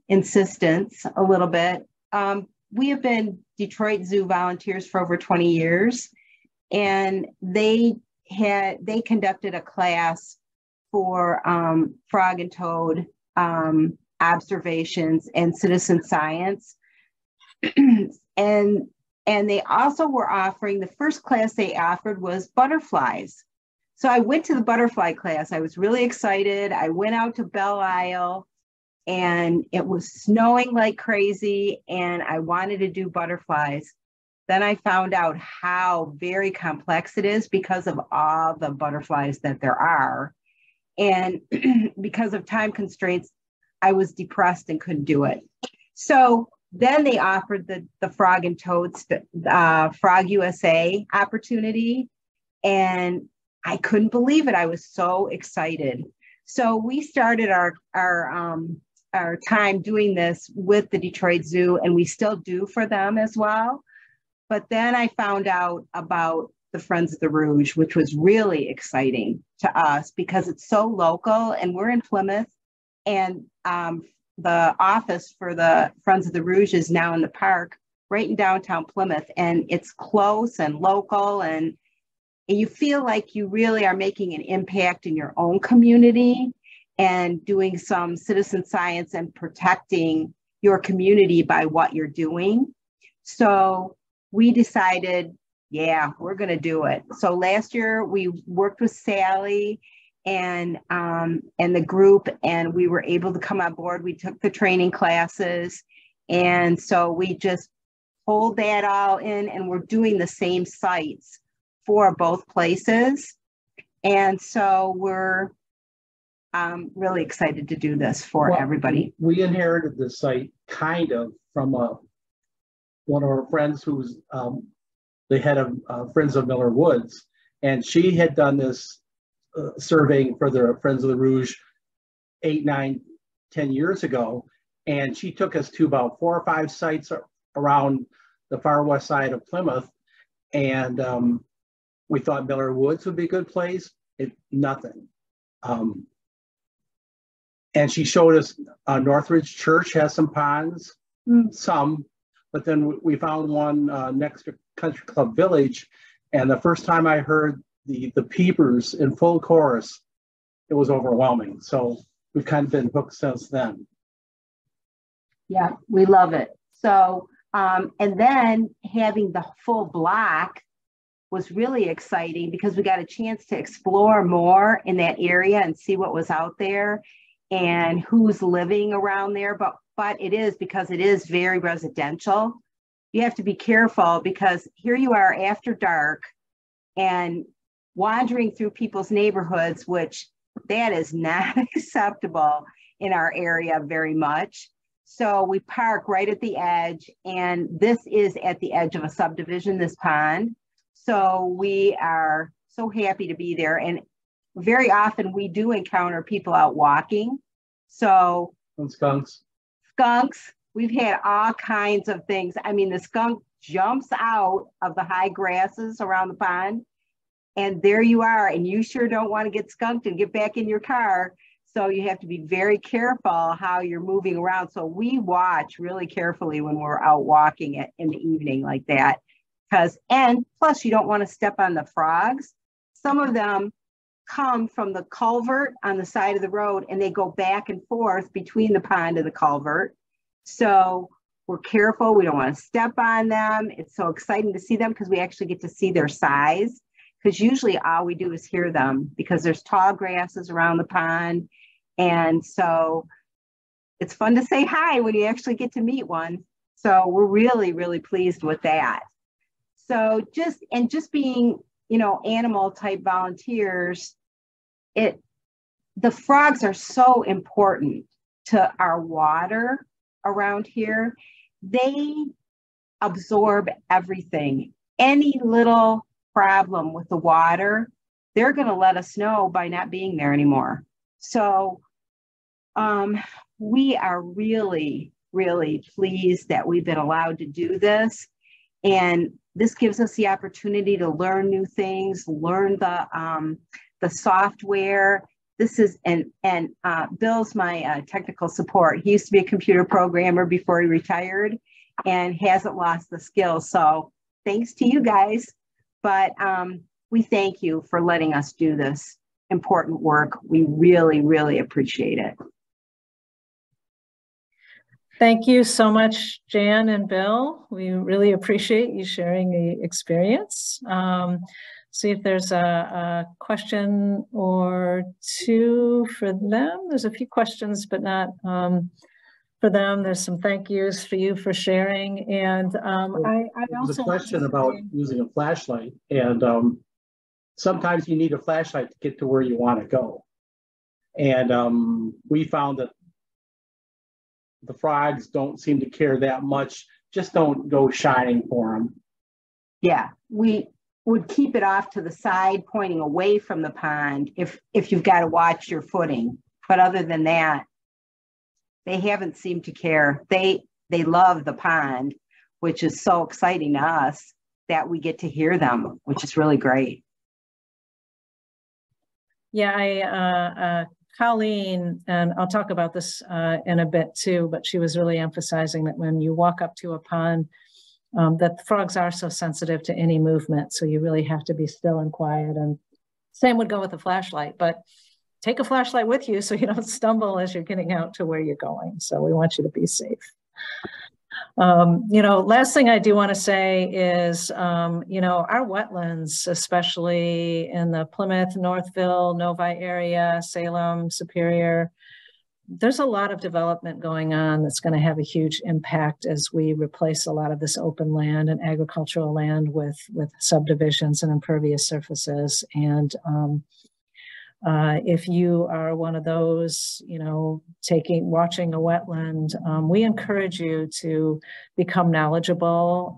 insistence a little bit. We have been Detroit Zoo volunteers for over 20 years, and they conducted a class for frog and toad observations and citizen science. And they also were offering, the first class they offered was butterflies. So I went to the butterfly class. I was really excited. I went out to Belle Isle and it was snowing like crazy and I wanted to do butterflies. Then I found out how very complex it is because of all the butterflies that there are. And because of time constraints, I was depressed and couldn't do it. So then they offered the Frog and Toads, Frog USA opportunity, and I couldn't believe it. I was so excited. So we started our time doing this with the Detroit Zoo, and we still do for them as well. But then I found out about the Friends of the Rouge, which was really exciting to us because it's so local, and we're in Plymouth, and the office for the Friends of the Rouge is now in the park right in downtown Plymouth, and it's close and local, and you feel like you really are making an impact in your own community and doing some citizen science and protecting your community by what you're doing. So we decided, yeah, we're going to do it. So last year we worked with Sally and the group, and we were able to come on board. We took the training classes, and so we just pulled that all in, and we're doing the same sites for both places. And so we're really excited to do this for everybody. We inherited the site kind of from one of our friends who's the head of Friends of Miller Woods, and she had done this surveying for the Friends of the Rouge 8, 9, 10 years ago, and she took us to about 4 or 5 sites around the far west side of Plymouth, and we thought Miller Woods would be a good place. Nothing. And she showed us Northridge Church has some ponds, some, but then we found one next to Country Club Village, and the first time I heard the peepers in full chorus, it was overwhelming. So we've kind of been hooked since then. Yeah, we love it. So, and then having the full block was really exciting because we got a chance to explore more in that area and see what was out there and who's living around there. But it is, because it is very residential, you have to be careful, because here you are after dark and wandering through people's neighborhoods, which that is not acceptable in our area very much. So we park right at the edge, and this is at the edge of a subdivision, this pond. So we are so happy to be there. And very often we do encounter people out walking. So And skunks. We've had all kinds of things. I mean, the skunk jumps out of the high grasses around the pond, and there you are, and you sure don't want to get skunked and get back in your car. So you have to be very careful how you're moving around. So we watch really carefully when we're out walking in the evening like that. And plus you don't want to step on the frogs. Some of them come from the culvert on the side of the road, and they go back and forth between the pond and the culvert. So we're careful. We don't want to step on them. It's so exciting to see them because we actually get to see their size, because usually all we do is hear them because there's tall grasses around the pond. And so it's fun to say hi when you actually get to meet one. So we're really, really pleased with that. So just being, animal type volunteers, the frogs are so important to our water around here. They absorb everything. Any little problem with the water, they're going to let us know by not being there anymore. So we are really, really pleased that we've been allowed to do this. And this gives us the opportunity to learn new things, learn the software. This is, and Bill's my technical support. He used to be a computer programmer before he retired and hasn't lost the skills. So thanks to you guys. But we thank you for letting us do this important work. We really, really appreciate it. Thank you so much, Jan and Bill. We really appreciate you sharing the experience. See if there's a question or two for them. There's a few questions, but not for them. There's some thank yous for you for sharing. And I also— a question about using a flashlight, and sometimes you need a flashlight to get to where you want to go. And we found that the frogs don't seem to care that much. Just don't go shining for them. Yeah, we would keep it off to the side, pointing away from the pond if you've got to watch your footing. But other than that, they haven't seemed to care. They love the pond, which is so exciting to us that we get to hear them, which is really great. Yeah, Colleen, and I'll talk about this in a bit too, but she was really emphasizing that when you walk up to a pond, that the frogs are so sensitive to any movement. So you really have to be still and quiet. And same would go with the flashlight, but take a flashlight with you so you don't stumble as you're getting out to where you're going. So we want you to be safe. Last thing I do want to say is, our wetlands, especially in the Plymouth, Northville, Novi area, Salem, Superior, there's a lot of development going on that's going to have a huge impact as we replace a lot of this open land and agricultural land with subdivisions and impervious surfaces. And if you are one of those, watching a wetland, we encourage you to become knowledgeable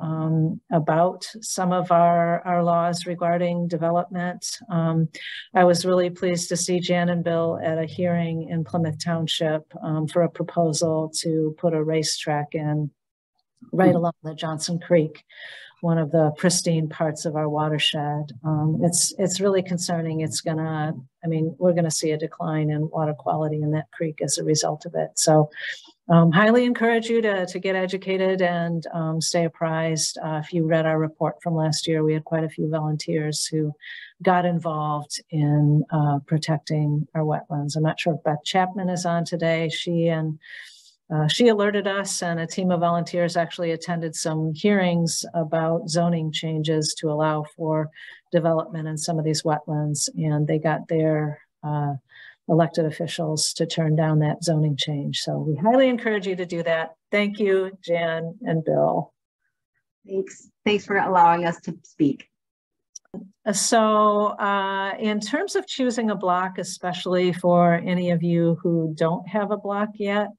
about some of our laws regarding development. I was really pleased to see Jan and Bill at a hearing in Plymouth Township for a proposal to put a racetrack in right along the Johnson Creek, one of the pristine parts of our watershed. It's really concerning. We're gonna see a decline in water quality in that creek as a result of it. So highly encourage you to get educated and stay apprised. If you read our report from last year, we had quite a few volunteers who got involved in protecting our wetlands. I'm not sure if Beth Chapman is on today. She alerted us, and a team of volunteers actually attended some hearings about zoning changes to allow for development in some of these wetlands, and they got their elected officials to turn down that zoning change. So we highly encourage you to do that. Thank you, Jan and Bill. Thanks for allowing us to speak. So in terms of choosing a block, especially for any of you who don't have a block yet,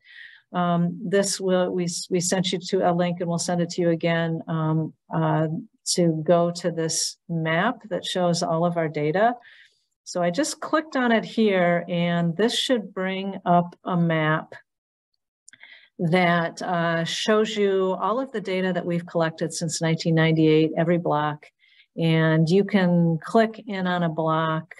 we sent you to a link, and we'll send it to you again to go to this map that shows all of our data. So I just clicked on it here, and this should bring up a map that shows you all of the data that we've collected since 1998, every block. And you can click in on a block.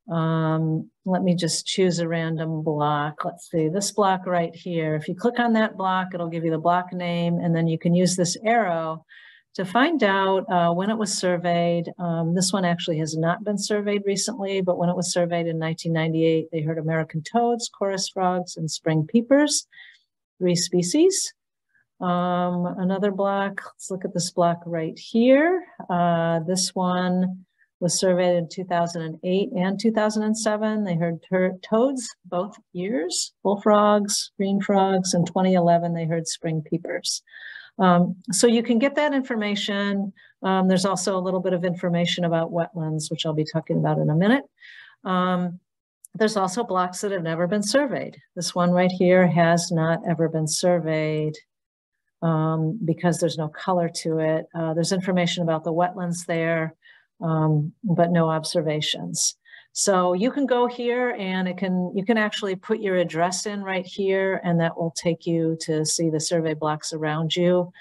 Let me just choose a random block. Let's see, this block right here. If you click on that block, it'll give you the block name, and then you can use this arrow to find out when it was surveyed. This one actually has not been surveyed recently, but when it was surveyed in 1998, they heard American toads, chorus frogs, and spring peepers, 3 species. Another block, let's look at this block right here. This one was surveyed in 2008 and 2007. They heard toads both years, bullfrogs, green frogs. In 2011, they heard spring peepers. So you can get that information. There's also a little bit of information about wetlands, which I'll be talking about in a minute. There's also blocks that have never been surveyed. This one right here has not ever been surveyed because there's no color to it. There's information about the wetlands there, but no observations. So you can go here, and you can actually put your address in right here, and that will take you to see the survey blocks around you.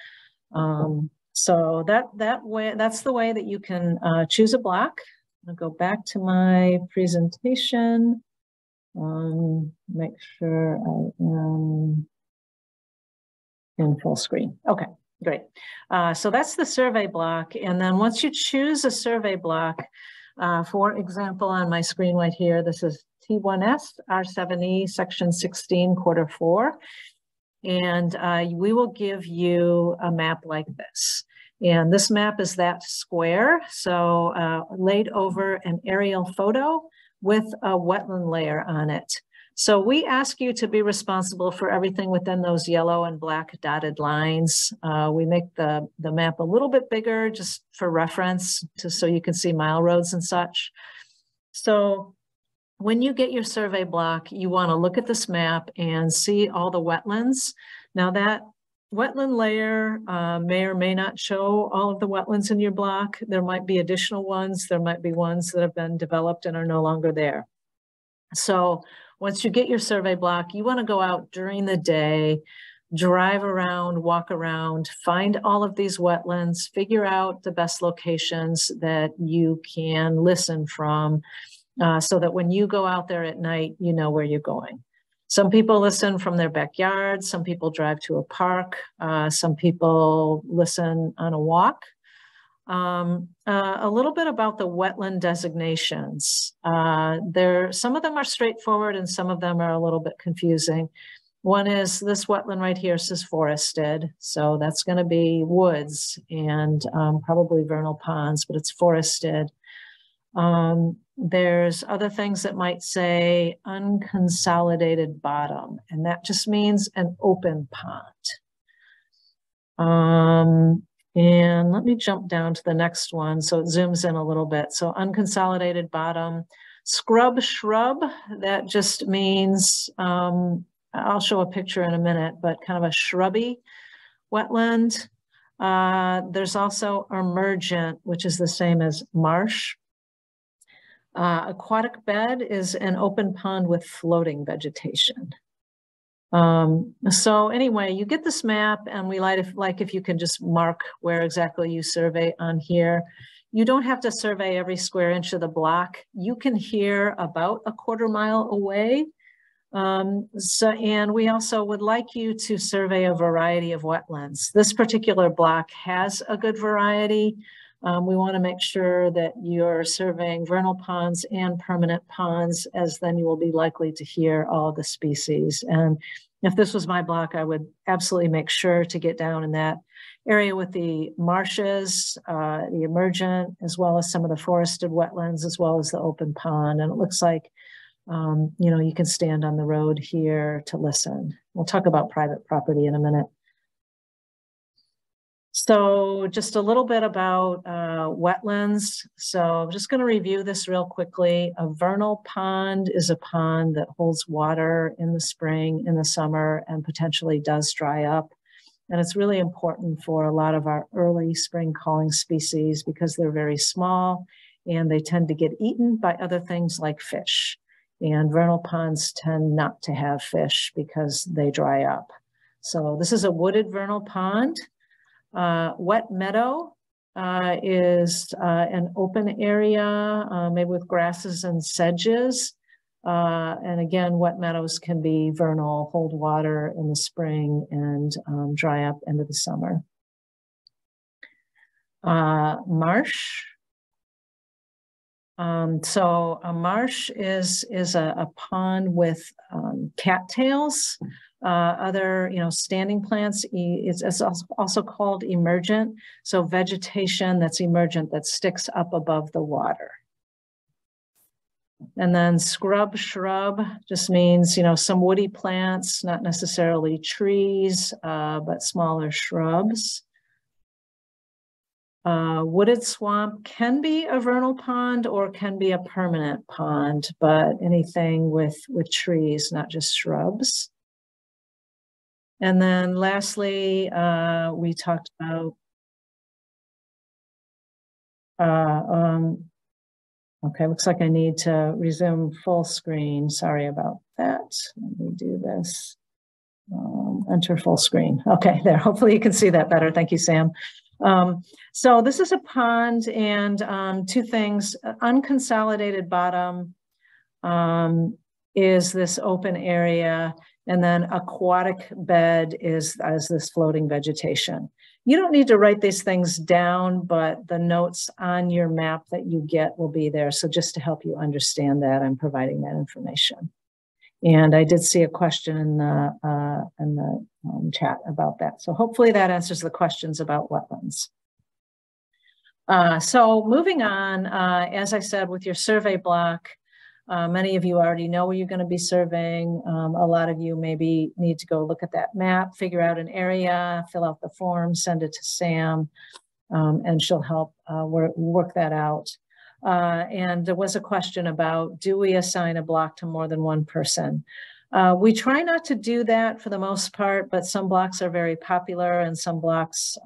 So that's the way that you can choose a block. I'll go back to my presentation. Make sure I am in full screen. Okay, great. So that's the survey block. And then once you choose a survey block, for example, on my screen right here, this is T1S R7E section 16 quarter 4. And we will give you a map like this. And this map is that square. So laid over an aerial photo with a wetland layer on it. So we ask you to be responsible for everything within those yellow and black dotted lines. We make the map a little bit bigger just for reference, so you can see mile roads and such. So when you get your survey block, you want to look at this map and see all the wetlands. Now that wetland layer may or may not show all of the wetlands in your block. There might be additional ones. There might be ones that have been developed and are no longer there. So once you get your survey block, you want to go out during the day, drive around, walk around, find all of these wetlands, figure out the best locations that you can listen from so that when you go out there at night, you know where you're going. Some people listen from their backyard. Some people drive to a park. Some people listen on a walk. A little bit about the wetland designations. Some of them are straightforward and some of them are a little bit confusing. One is this wetland right here says forested. So that's going to be woods and probably vernal ponds, but it's forested. There's other things that might say unconsolidated bottom, and that just means an open pond. And let me jump down to the next one so it zooms in a little bit. So unconsolidated bottom, scrub shrub, that just means, I'll show a picture in a minute, but kind of a shrubby wetland. There's also emergent, which is the same as marsh. Aquatic bed is an open pond with floating vegetation. So anyway, you get this map, and we like if you can just mark where exactly you survey on here. You don't have to survey every square inch of the block. You can hear about a 1/4 mile away And we also would like you to survey a variety of wetlands. This particular block has a good variety. We want to make sure that you're surveying vernal ponds and permanent ponds, as then you will be likely to hear all the species. And if this was my block, I would absolutely make sure to get down in that area with the marshes, the emergent, as well as some of the forested wetlands, as well as the open pond. And it looks like, you know, you can stand on the road here to listen. We'll talk about private property in a minute. So just a little bit about wetlands. So I'm just going to review this real quickly. A vernal pond is a pond that holds water in the spring, in the summer, and potentially does dry up. And it's really important for a lot of our early spring calling species because they're very small and they tend to get eaten by other things like fish. And vernal ponds tend not to have fish because they dry up. So this is a wooded vernal pond. Wet meadow is an open area, maybe with grasses and sedges. And again, wet meadows can be vernal, hold water in the spring and dry up into the summer. Marsh. So a marsh is a pond with cattails. Other, you know, standing plants. It's also called emergent. So vegetation that's emergent that sticks up above the water. And then scrub, shrub just means, you know, some woody plants, not necessarily trees, but smaller shrubs. Wooded swamp can be a vernal pond or can be a permanent pond, but anything with trees, not just shrubs. And then lastly, we talked about, okay, looks like I need to resume full screen. Sorry about that. Let me do this. Enter full screen. Okay, there, hopefully you can see that better. Thank you, Sam. So this is a pond and two things, unconsolidated bottom is this open area. And then aquatic bed is this floating vegetation. You don't need to write these things down, but the notes on your map that you get will be there. So just to help you understand that, I'm providing that information. And I did see a question in the chat about that. So hopefully that answers the questions about wetlands. So moving on, as I said, with your survey block, many of you already know where you're going to be surveying. A lot of you maybe need to go look at that map, figure out an area, fill out the form, send it to Sam, and she'll help work that out. And there was a question about, do we assign a block to more than one person? We try not to do that for the most part, but some blocks are very popular and some blocks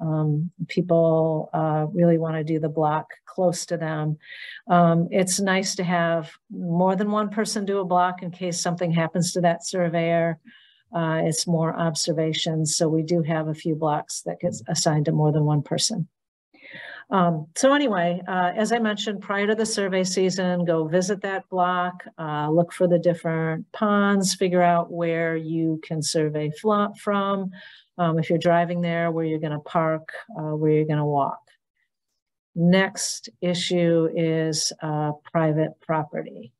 people really want to do the block close to them. It's nice to have more than one person do a block in case something happens to that surveyor. It's more observations. So we do have a few blocks that get assigned to more than one person. So anyway, as I mentioned, prior to the survey season, go visit that block, look for the different ponds, figure out where you can survey from, if you're driving there, where you're going to park, where you're going to walk. Next issue is private property.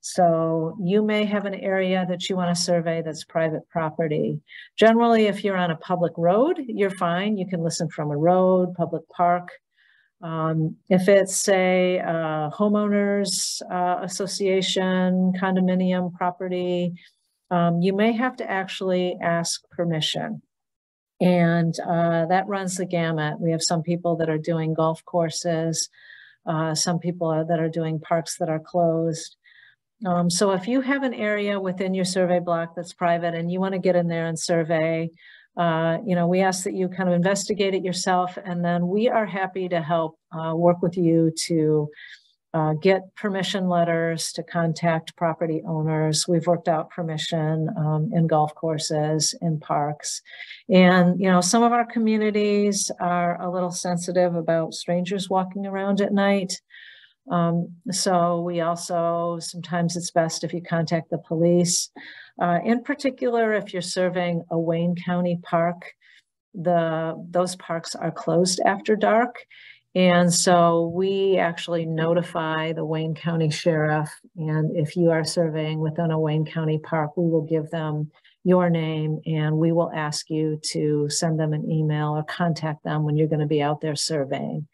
So you may have an area that you want to survey that's private property. Generally, if you're on a public road, you're fine. You can listen from a road, public park. If it's, say, homeowners association, condominium property, you may have to actually ask permission. And that runs the gamut. We have some people that are doing golf courses, some people that are doing parks that are closed. So if you have an area within your survey block that's private and you want to get in there and survey, you know, we ask that you kind of investigate it yourself, and then we are happy to help work with you to get permission letters, to contact property owners. We've worked out permission in golf courses, in parks. And, you know, some of our communities are a little sensitive about strangers walking around at night. So we also, sometimes it's best if you contact the police. In particular, if you're serving a Wayne County park, those parks are closed after dark. And so we actually notify the Wayne County Sheriff. And if you are serving within a Wayne County park, we will give them your name and we will ask you to send them an email or contact them when you're going to be out there surveying.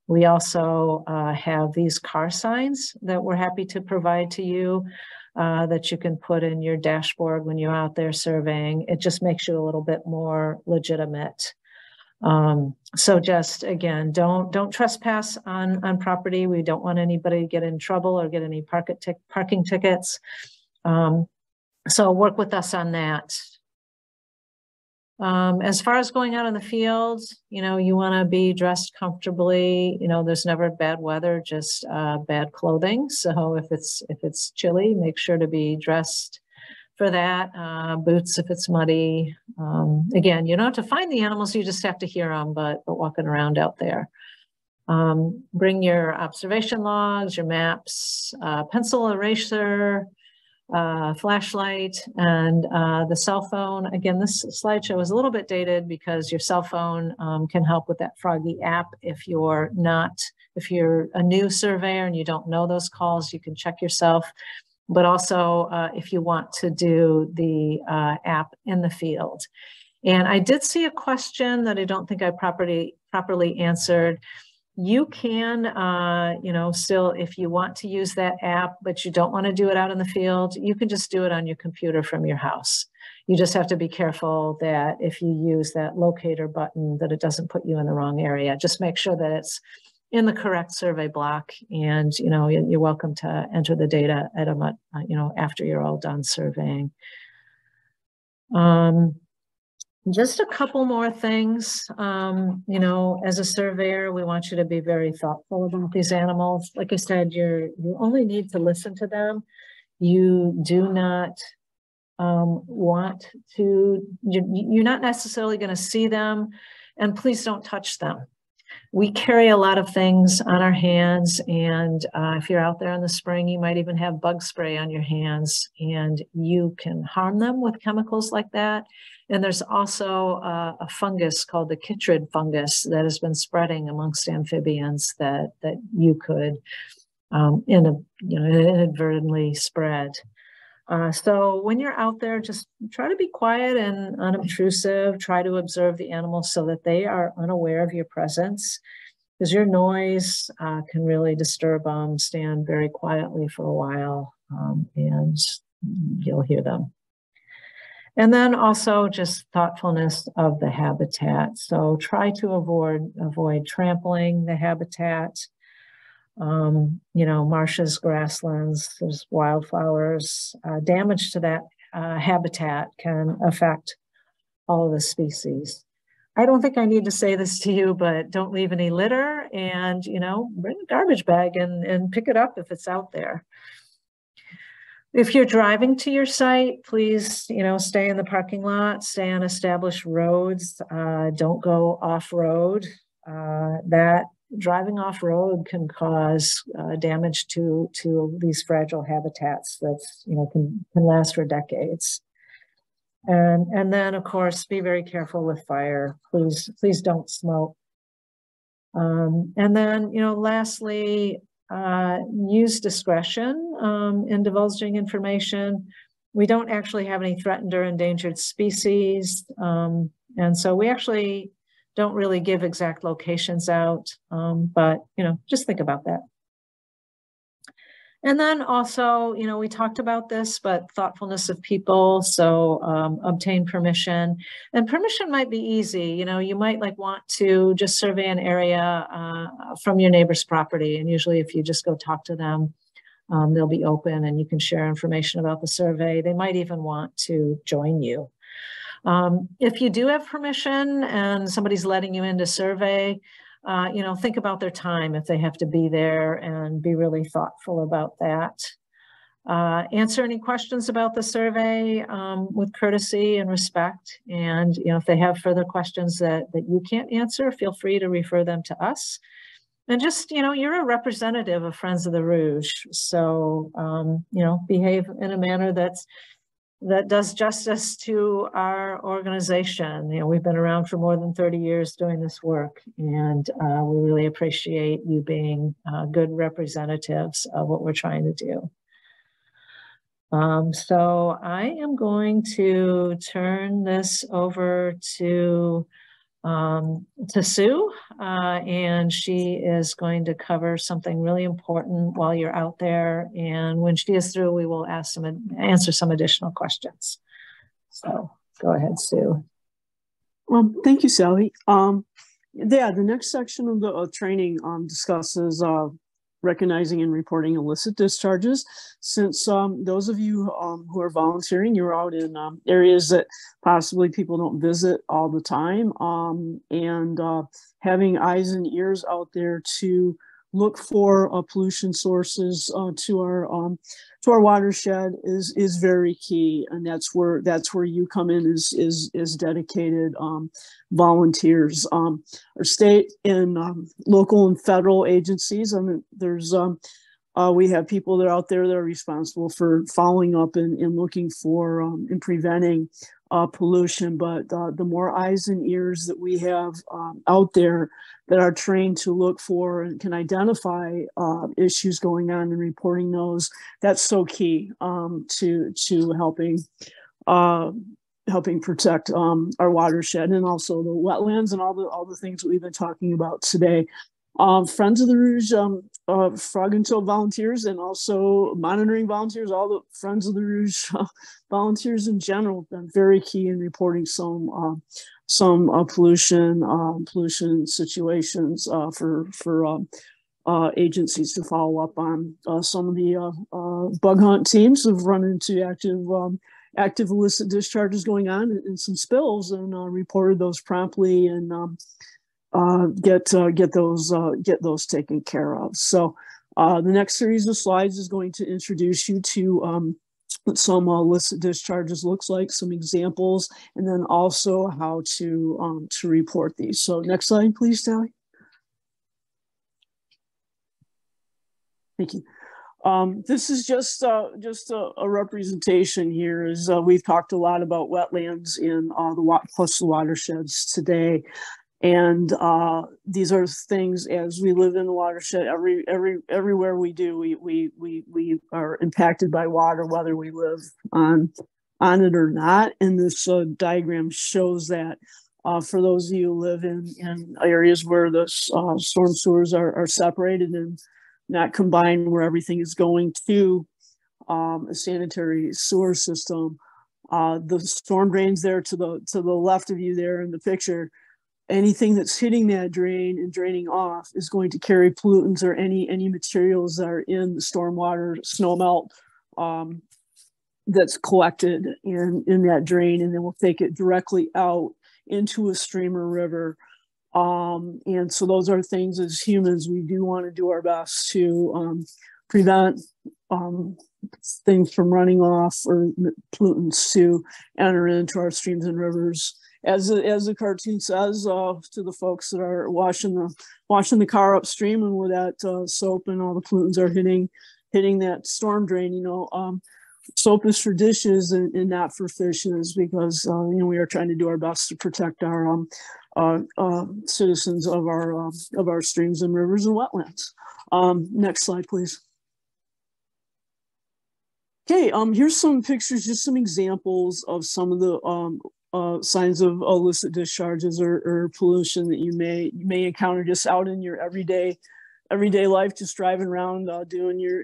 We also have these car signs that we're happy to provide to you that you can put in your dashboard when you're out there surveying. It just makes you a little bit more legitimate. So just, again, don't trespass on property. We don't want anybody to get in trouble or get any parking tickets. So work with us on that. As far as going out in the field, you know, you want to be dressed comfortably. You know, there's never bad weather, just bad clothing. So if it's chilly, make sure to be dressed for that. Boots if it's muddy. Again, you don't have to find the animals, you just have to hear them, but walking around out there. Bring your observation logs, your maps, pencil, eraser, flashlight, and the cell phone. Again, this slideshow is a little bit dated because your cell phone can help with that Froggy app. If you're a new surveyor and you don't know those calls, you can check yourself. But also if you want to do the app in the field. And I did see a question that I don't think I properly answered. You can, you know, still, if you want to use that app, but you don't want to do it out in the field, you can just do it on your computer from your house. You just have to be careful that if you use that locator button, that it doesn't put you in the wrong area. Just make sure that it's in the correct survey block, and, you know, you're welcome to enter the data at a, you know, after you're all done surveying. Just a couple more things. You know, as a surveyor, we want you to be very thoughtful about these animals. Like I said, you only need to listen to them. You do not want to, you're not necessarily going to see them, and please don't touch them. We carry a lot of things on our hands, and if you're out there in the spring, you might even have bug spray on your hands, and you can harm them with chemicals like that. And there's also a fungus called the chytrid fungus that has been spreading amongst amphibians that you could inadvertently spread. So when you're out there, just try to be quiet and unobtrusive. Try to observe the animals so that they are unaware of your presence, because your noise can really disturb them. Stand very quietly for a while and you'll hear them. And then also just thoughtfulness of the habitat. So try to avoid trampling the habitat. You know, marshes, grasslands, there's wildflowers. Damage to that habitat can affect all of the species. I don't think I need to say this to you, but don't leave any litter, and, you know, bring a garbage bag and pick it up if it's out there. If you're driving to your site, please, you know, stay in the parking lot, stay on established roads, don't go off-road. That driving off-road can cause damage to these fragile habitats that's, you know, can last for decades. And then, of course, be very careful with fire. Please don't smoke. And then, you know, lastly, use discretion in divulging information. We don't actually have any threatened or endangered species. And so we actually don't really give exact locations out, but, you know, just think about that. And then also, you know, we talked about this, but thoughtfulness of people. So obtain permission, and permission might be easy. You know, you might want to just survey an area from your neighbor's property. And usually if you just go talk to them, they'll be open and you can share information about the survey. They might even want to join you. If you do have permission and somebody's letting you in to survey, you know, think about their time if they have to be there, and be really thoughtful about that. Answer any questions about the survey with courtesy and respect. And, you know, if they have further questions that you can't answer, feel free to refer them to us. And just, you're a representative of Friends of the Rouge. So, behave in a manner that does justice to our organization. We've been around for more than 30 years doing this work, and we really appreciate you being good representatives of what we're trying to do. So I am going to turn this over to Sue, and she is going to cover something really important while you're out there. And when she is through, we will answer some additional questions. So go ahead, Sue. Well, thank you, Sally. The next section of the training discusses recognizing and reporting illicit discharges. Since those of you who are volunteering, you're out in areas that possibly people don't visit all the time, and having eyes and ears out there to look for pollution sources to our watershed is very key, and that's where you come in is dedicated volunteers. Our state and local and federal agencies. I mean, there's we have people that are out there that are responsible for following up and looking for and preventing pollution. But the more eyes and ears that we have out there that are trained to look for and can identify issues going on and reporting those, that's so key to helping protect our watershed and also the wetlands and all the things that we've been talking about today. Friends of the Rouge, Frog and Toad volunteers, and also monitoring volunteers, all the Friends of the Rouge volunteers in general have been very key in reporting some pollution situations for agencies to follow up on. Some of the bug hunt teams have run into active illicit discharges going on and some spills, and reported those promptly and get those taken care of. So the next series of slides is going to introduce you to what some illicit discharges looks like, some examples, and then also how to report these. So next slide, please, Sally. Thank you. This is just a representation here. As we've talked a lot about wetlands in the coastal watersheds today. And these are things, as we live in the watershed, everywhere we do, we are impacted by water, whether we live on it or not. And this diagram shows that for those of you who live in areas where the storm sewers are separated and not combined, where everything is going to a sanitary sewer system, the storm drains there to the left of you there in the picture. Anything that's hitting that drain and draining off is going to carry pollutants or any materials that are in the stormwater snow melt that's collected in that drain, and then we'll take it directly out into a stream or river. And so those are things as humans we do want to do our best to prevent things from running off or pollutants to enter into our streams and rivers. As the cartoon says, to the folks that are washing the car upstream and where that soap and all the pollutants are hitting that storm drain, soap is for dishes and not for fishes, because we are trying to do our best to protect our citizens of our streams and rivers and wetlands. Next slide, please. Okay, here's some pictures, just some examples of some of the signs of illicit discharges or pollution that you may encounter just out in your everyday life, just driving around doing your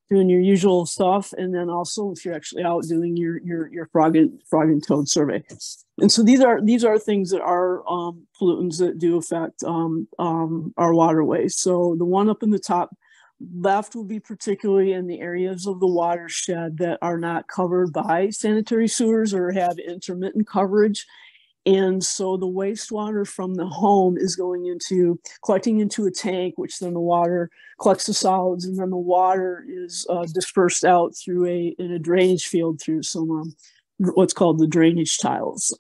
usual stuff, and then also if you're actually out doing your frog and toad survey. And so these are things that are pollutants that do affect our waterways. So the one up in the top left will be particularly in the areas of the watershed that are not covered by sanitary sewers or have intermittent coverage. And so the wastewater from the home is collecting into a tank, which then the water collects the solids, and then the water is dispersed out through in a drainage field through some what's called the drainage tiles.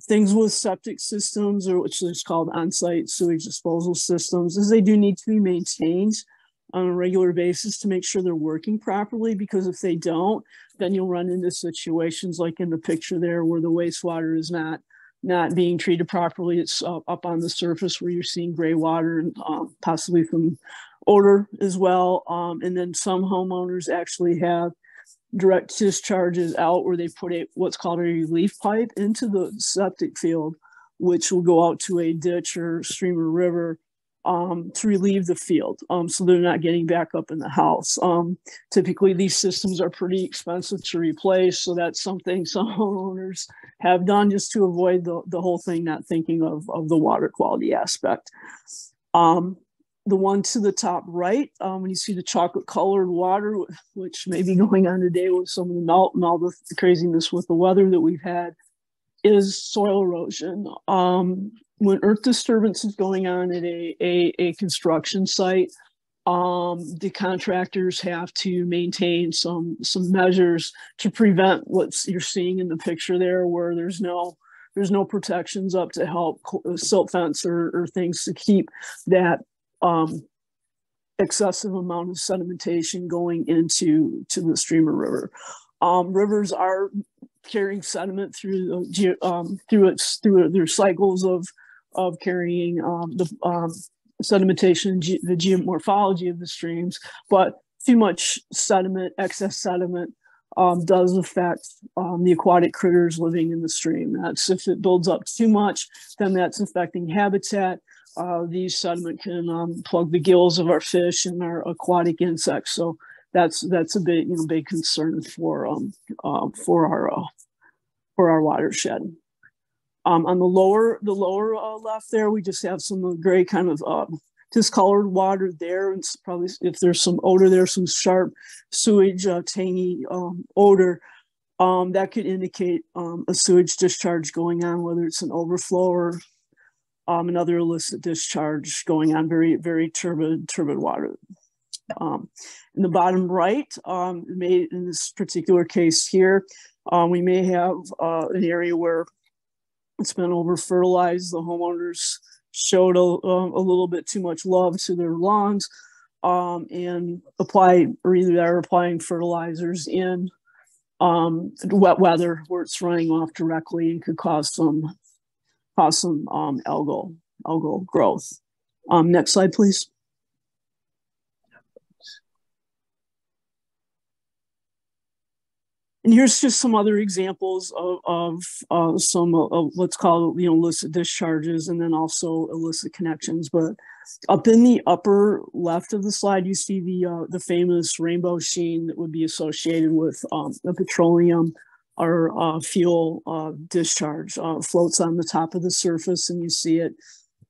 things with septic systems, or which is called on-site sewage disposal systems, is they do need to be maintained on a regular basis to make sure they're working properly, because if they don't, then you'll run into situations like in the picture there where the wastewater is not being treated properly. It's up on the surface where you're seeing gray water and possibly some odor as well. And then some homeowners actually have direct discharges out where they put what's called a relief pipe into the septic field, which will go out to a ditch or stream or river to relieve the field, so they're not getting back up in the house. Typically, these systems are pretty expensive to replace, so that's something some homeowners have done just to avoid the whole thing, not thinking of the water quality aspect. The one to the top right, when you see the chocolate colored water, which may be going on today with some of the melt and all the craziness with the weather that we've had, is soil erosion. When earth disturbance is going on at a construction site, the contractors have to maintain some measures to prevent what you're seeing in the picture there, where there's no protections up to help silt fence or things to keep that excessive amount of sedimentation going into the stream or river. Rivers are carrying sediment through their cycles of carrying the sedimentation, the geomorphology of the streams, but too much sediment, excess sediment, does affect the aquatic critters living in the stream. That's if it builds up too much, then that's affecting habitat. These sediment can plug the gills of our fish and our aquatic insects. So that's a big concern for our watershed. On the lower left there, we just have some gray kind of discolored water there. And it's probably, if there's some odor there, some sharp sewage, tangy odor, that could indicate a sewage discharge going on, whether it's an overflow or another illicit discharge going on, very, very turbid water. In the bottom right, in this particular case here, we may have an area where it's been over fertilized. The homeowners showed a little bit too much love to their lawns and are applying fertilizers in wet weather where it's running off directly and could cause some algal growth. Next slide, please. And here's just some other examples of some of what's called illicit discharges, and then also illicit connections. But up in the upper left of the slide, you see the famous rainbow sheen that would be associated with the petroleum or fuel discharge. Floats on the top of the surface, and you see it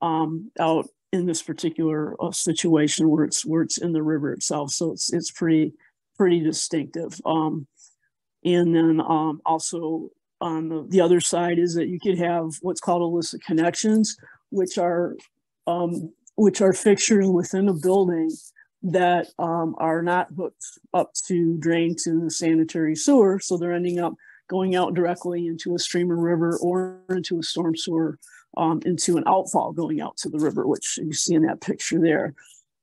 out in this particular situation where it's in the river itself. So it's pretty distinctive. And then also on the other side is that you could have what's called illicit connections, which are fixtures within a building that are not hooked up to drain to the sanitary sewer. So they're ending up going out directly into a stream or river or into a storm sewer, into an outfall going out to the river, which you see in that picture there.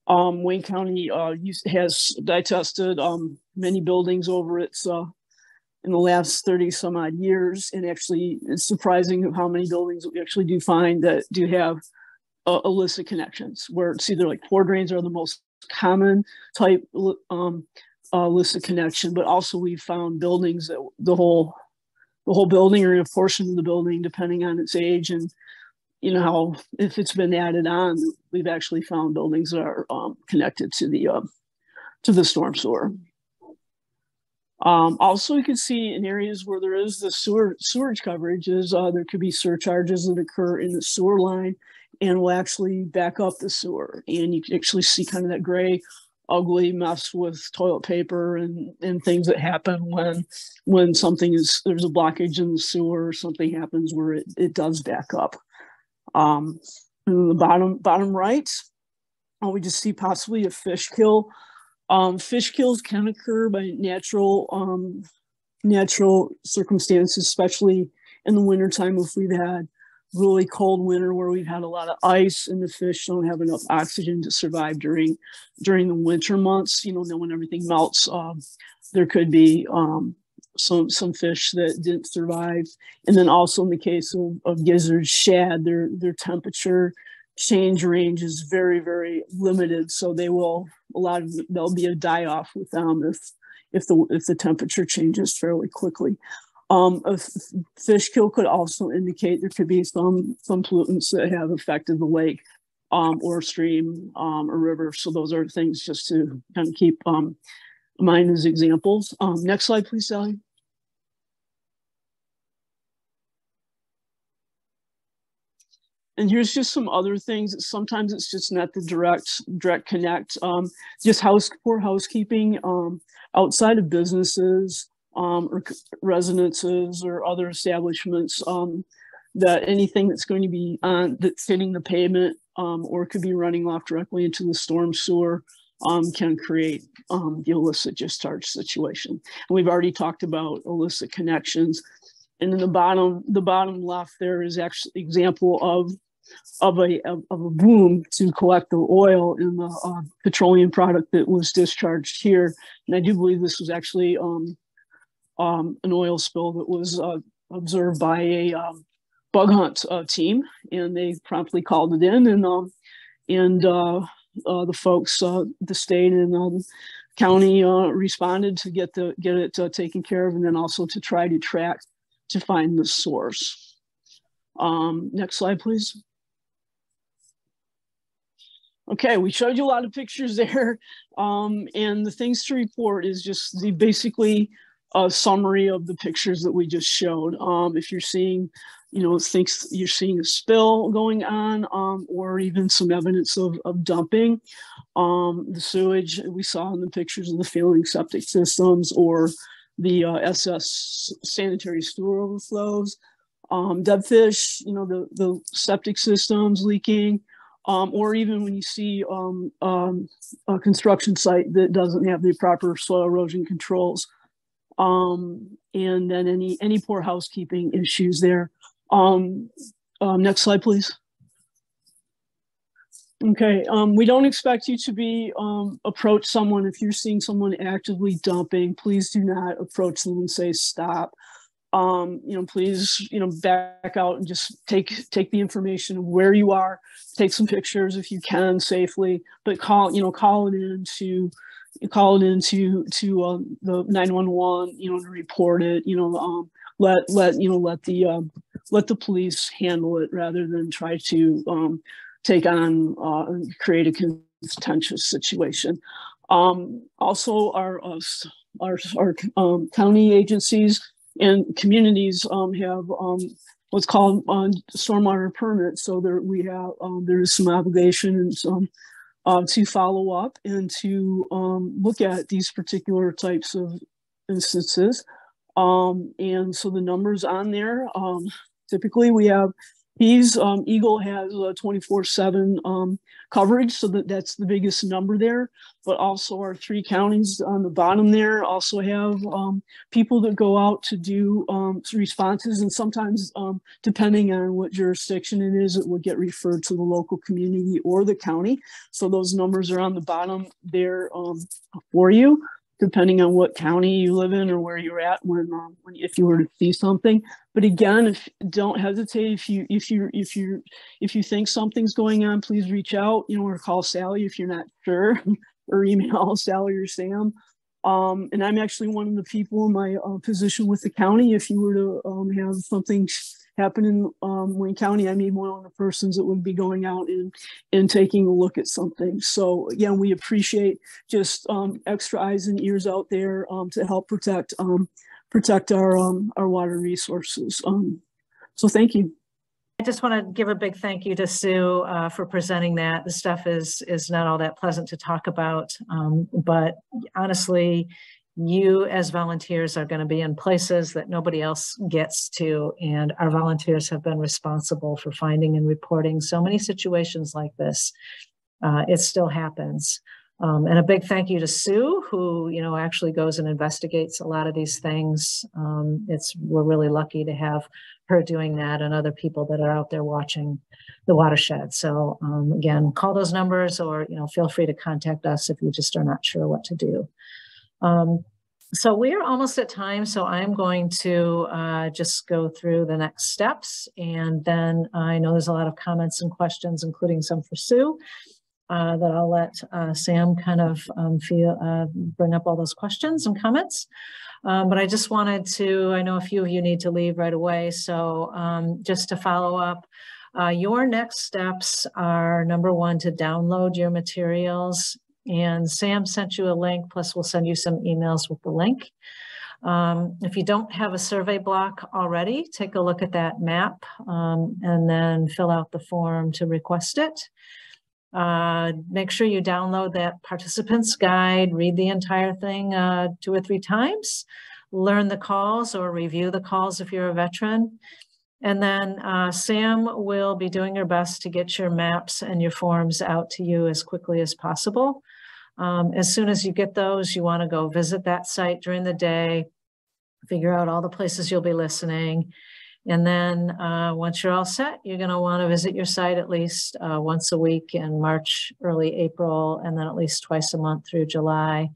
Wayne County has tested many buildings over its in the last 30 some odd years. And actually it's surprising how many buildings we actually do find that do have illicit connections, where it's either like pour drains are the most common type illicit connection, but also we've found buildings that the whole building or a portion of the building, depending on its age and how, if it's been added on, we've actually found buildings that are connected to the storm sewer. Also, you can see in areas where there is the sewerage coverage there could be surcharges that occur in the sewer line and will actually back up the sewer. And you can actually see kind of that gray, ugly mess with toilet paper and things that happen when there's a blockage in the sewer or something happens where it does back up. In the bottom right, we just see possibly a fish kill. Fish kills can occur by natural circumstances, especially in the wintertime, if we've had really cold winter where we've had a lot of ice and the fish don't have enough oxygen to survive during the winter months, you know, then when everything melts, there could be some fish that didn't survive. And then also in the case of gizzards, shad, their temperature change range is very, very limited. So there'll be a die off with them if the temperature changes fairly quickly. A fish kill could also indicate there could be some pollutants that have affected the lake or stream or river. So those are things just to kind of keep in mind as examples. Next slide, please, Sally. And here's just some other things. Sometimes it's just not the direct connect. Just poor housekeeping outside of businesses or residences or other establishments. That anything that's going to be that's hitting the pavement or could be running off directly into the storm sewer can create the illicit discharge situation. And we've already talked about illicit connections. And in the bottom left, there is actually an example of a boom to collect the oil in the petroleum product that was discharged here. And I do believe this was actually an oil spill that was observed by a bug hunt team, and they promptly called it in, and the folks, the state and county responded to get it taken care of, and then also to try to find the source. Next slide, please. Okay, we showed you a lot of pictures there, and the things to report is just basically a summary of the pictures that we just showed. If you're seeing, you're seeing a spill going on, or even some evidence of dumping, the sewage we saw in the pictures of the failing septic systems or the SS sanitary sewer overflows, dead fish, the septic systems leaking, or even when you see a construction site that doesn't have the proper soil erosion controls, and then any poor housekeeping issues there. Next slide, please. Okay, we don't expect you to approach someone. If you're seeing someone actively dumping, please do not approach them and say stop. Please, back out and just take the information of where you are, take some pictures if you can safely, but call it into the 911, to report it, let the police handle it rather than try to take on create a contentious situation. Also, our county agencies and communities have what's called stormwater permits. So there is some obligation and some to follow up and to look at these particular types of instances. And so the numbers on there, typically we have these, Eagle has 24/7 coverage, so that's the biggest number there. But also our 3 counties on the bottom there also have people that go out to do responses, and sometimes depending on what jurisdiction it is, it will get referred to the local community or the county. So those numbers are on the bottom there for you, depending on what county you live in or where you're at if you were to see something. But again, don't hesitate. If you think something's going on, please reach out, or call Sally if you're not sure, or email Sally or Sam. And I'm actually one of the people in my position with the county. If you were to have something happen in Wayne County, I mean, one of the persons that would be going out and taking a look at something. So again, we appreciate just extra eyes and ears out there to help protect our water resources. So thank you. I just want to give a big thank you to Sue for presenting that. The stuff is not all that pleasant to talk about, but honestly, you as volunteers are going to be in places that nobody else gets to, and our volunteers have been responsible for finding and reporting so many situations like this. It still happens. And a big thank you to Sue, who, you know, actually goes and investigates a lot of these things. We're really lucky to have her doing that and other people that are out there watching the watershed. So again, call those numbers, or, you know, feel free to contact us if you just are not sure what to do. So we are almost at time, so I'm going to just go through the next steps, and then I know there's a lot of comments and questions, including some for Sue, that I'll let Sam kind of bring up all those questions and comments. But I just wanted to, I know a few of you need to leave right away, so just to follow up, your next steps are, number one, to download your materials. And Sam sent you a link, plus we'll send you some emails with the link. If you don't have a survey block already, take a look at that map and then fill out the form to request it. Make sure you download that participants guide, read the entire thing 2 or 3 times, learn the calls or review the calls if you're a veteran. And then Sam will be doing her best to get your maps and your forms out to you as quickly as possible. As soon as you get those, you want to go visit that site during the day, figure out all the places you'll be listening. And then once you're all set, you're going to want to visit your site at least once a week in March, early April, and then at least twice a month through July.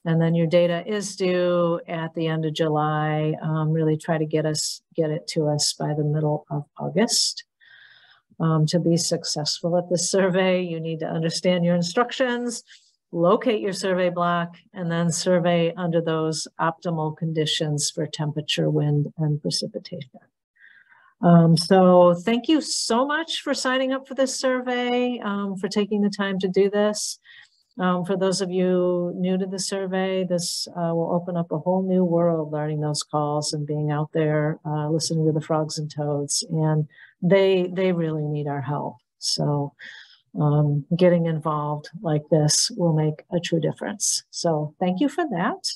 And then your data is due at the end of July. Really try to get it to us by the middle of August. To be successful at this survey, you need to understand your instructions, locate your survey block, and then survey under those optimal conditions for temperature, wind, and precipitation. So thank you so much for signing up for this survey, for taking the time to do this. For those of you new to the survey, this will open up a whole new world, learning those calls and being out there, listening to the frogs and toads, and they really need our help. So getting involved like this will make a true difference. So thank you for that.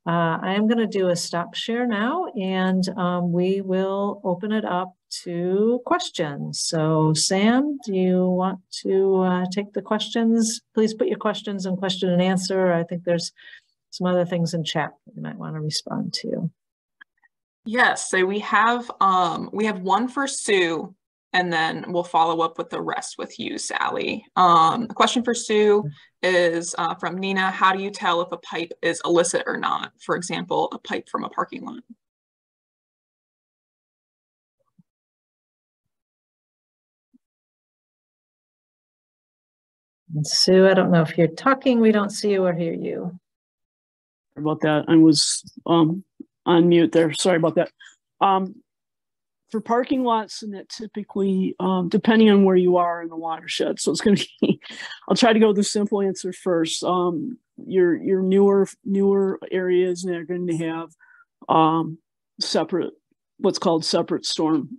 I am going to do a stop share now, and we will open it up to questions. So Sam, do you want to take the questions? Please put your questions in question and answer. I think there's some other things in chat that you might want to respond to. Yes, so we have one for Sue, and then we'll follow up with the rest with you, Sally. The question for Sue is from Nina. How do you tell if a pipe is illicit or not? For example, a pipe from a parking lot. And Sue, I don't know if you're talking. We don't see you or hear you. Sorry about that. I was on mute there. Sorry about that. For parking lots, and that typically, depending on where you are in the watershed, so it's going to be, I'll try to go with the simple answer first. Your newer areas are going to have separate, what's called separate storm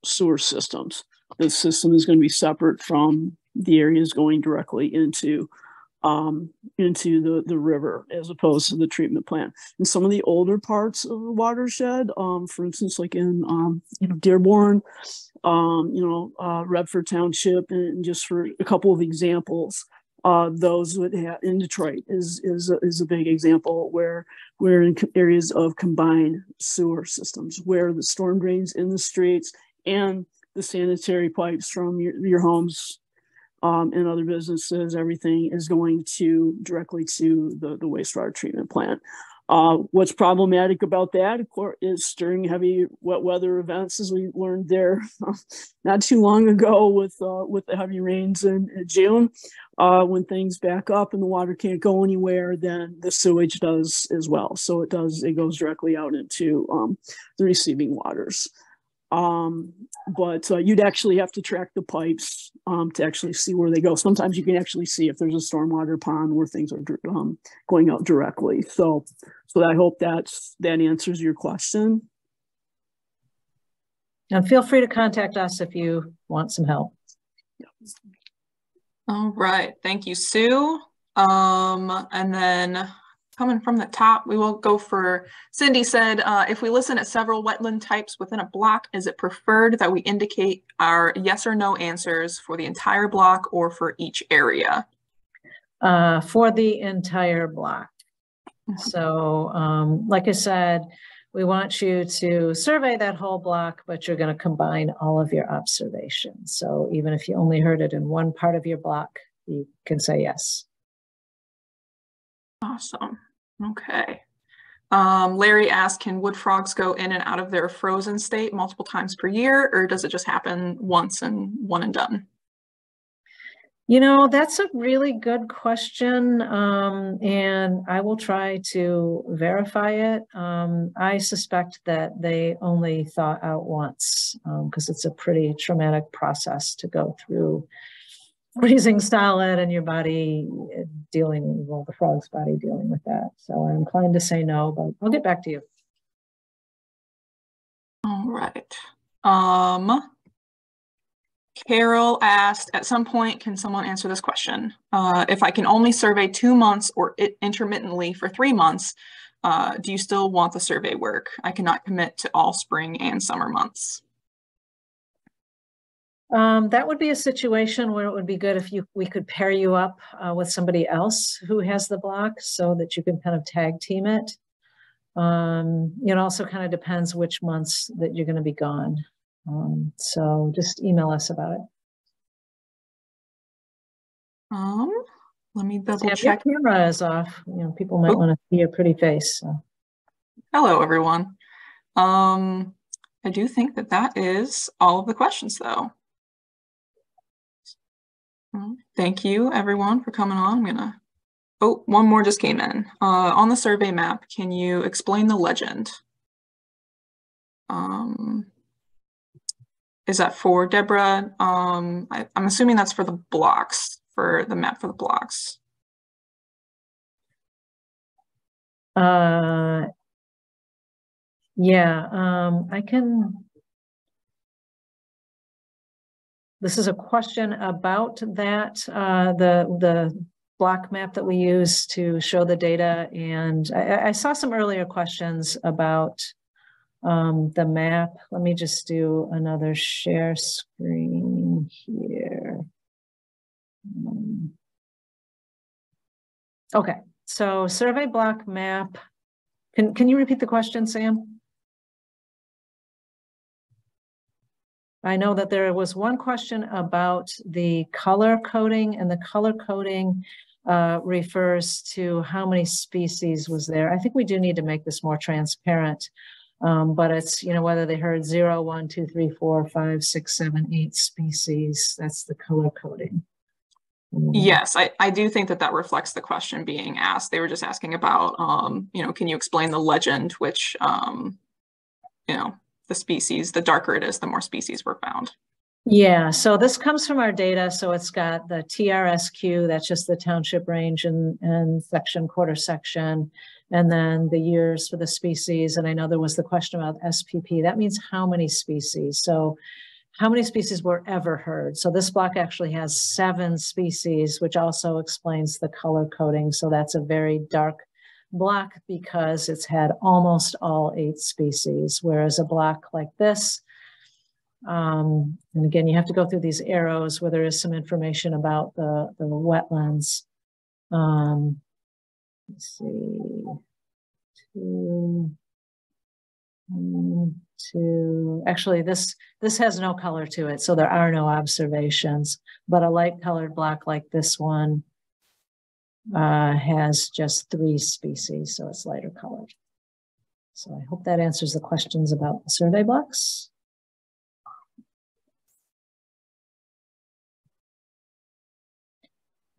sewer systems. The system is going to be separate from the areas going directly into the river, as opposed to the treatment plant. In some of the older parts of the watershed, for instance, like in Dearborn, Redford Township, and just for a couple of examples, those would have, in Detroit is a big example where we're in areas of combined sewer systems, where the storm drains in the streets and the sanitary pipes from your homes and other businesses, everything is going directly to the wastewater treatment plant. What's problematic about that, of course, is during heavy wet weather events, as we learned there not too long ago with the heavy rains in June, when things back up and the water can't go anywhere, then the sewage does as well. So it goes directly out into the receiving waters. But you'd actually have to track the pipes to actually see where they go. Sometimes you can actually see if there's a stormwater pond where things are going out directly. So I hope that answers your question. And feel free to contact us if you want some help. All right, thank you, Sue. And then coming from the top, we will go for, Cindy said, if we listen at several wetland types within a block, is it preferred that we indicate our yes or no answers for the entire block or for each area? for the entire block. So like I said, we want you to survey that whole block, but you're going to combine all of your observations. So even if you only heard it in one part of your block, you can say yes. Awesome. Okay. Larry asked, can wood frogs go in and out of their frozen state multiple times per year, or does it just happen once and one and done? You know, that's a really good question, and I will try to verify it. I suspect that they only thaw out once because it's a pretty traumatic process to go through freezing solid and your body dealing, well, the frog's body dealing with that. So I'm inclined to say no, but I'll get back to you. All right. Carol asked, at some point, can someone answer this question? If I can only survey 2 months or intermittently for 3 months, do you still want the survey work? I cannot commit to all spring and summer months. That would be a situation where it would be good if we could pair you up with somebody else who has the block so that you can kind of tag team it. It also kind of depends which months that you're going to be gone. So just email us about it. Let me double Sam, check. your camera is off. You know, people might want to see your pretty face. So. Hello, everyone. I do think that that is all of the questions, though. Thank you, everyone, for coming on. I'm gonna. Oh, one more just came in. On the survey map, can you explain the legend? Is that for Deborah? I'm assuming that's for the blocks, for the map for the blocks. Yeah, I can. This is a question about that, the block map that we use to show the data. And I saw some earlier questions about the map. Let me just do another share screen here. Okay, so survey block map. Can you repeat the question, Sam? I know that there was one question about the color coding, and the color coding refers to how many species was there. I think we do need to make this more transparent. But it's, you know, whether they heard 0, 1, 2, 3, 4, 5, 6, 7, 8 species. That's the color coding. Yes, I do think that that reflects the question being asked. They were just asking about, you know, can you explain the legend, which, you know, the species, the darker it is, the more species were found. Yeah, so this comes from our data. So it's got the TRSQ, that's just the township range and section, quarter section, and then the years for the species. And I know there was the question about SPP. That means how many species. So how many species were ever heard? So this block actually has 7 species, which also explains the color coding. So that's a very dark block because it's had almost all 8 species, whereas a block like this, and again, you have to go through these arrows where there is some information about the wetlands. Let's see, 2, 2. Actually, this has no color to it, so there are no observations. But a light colored block like this one has just 3 species, so it's lighter colored. So I hope that answers the questions about the survey blocks.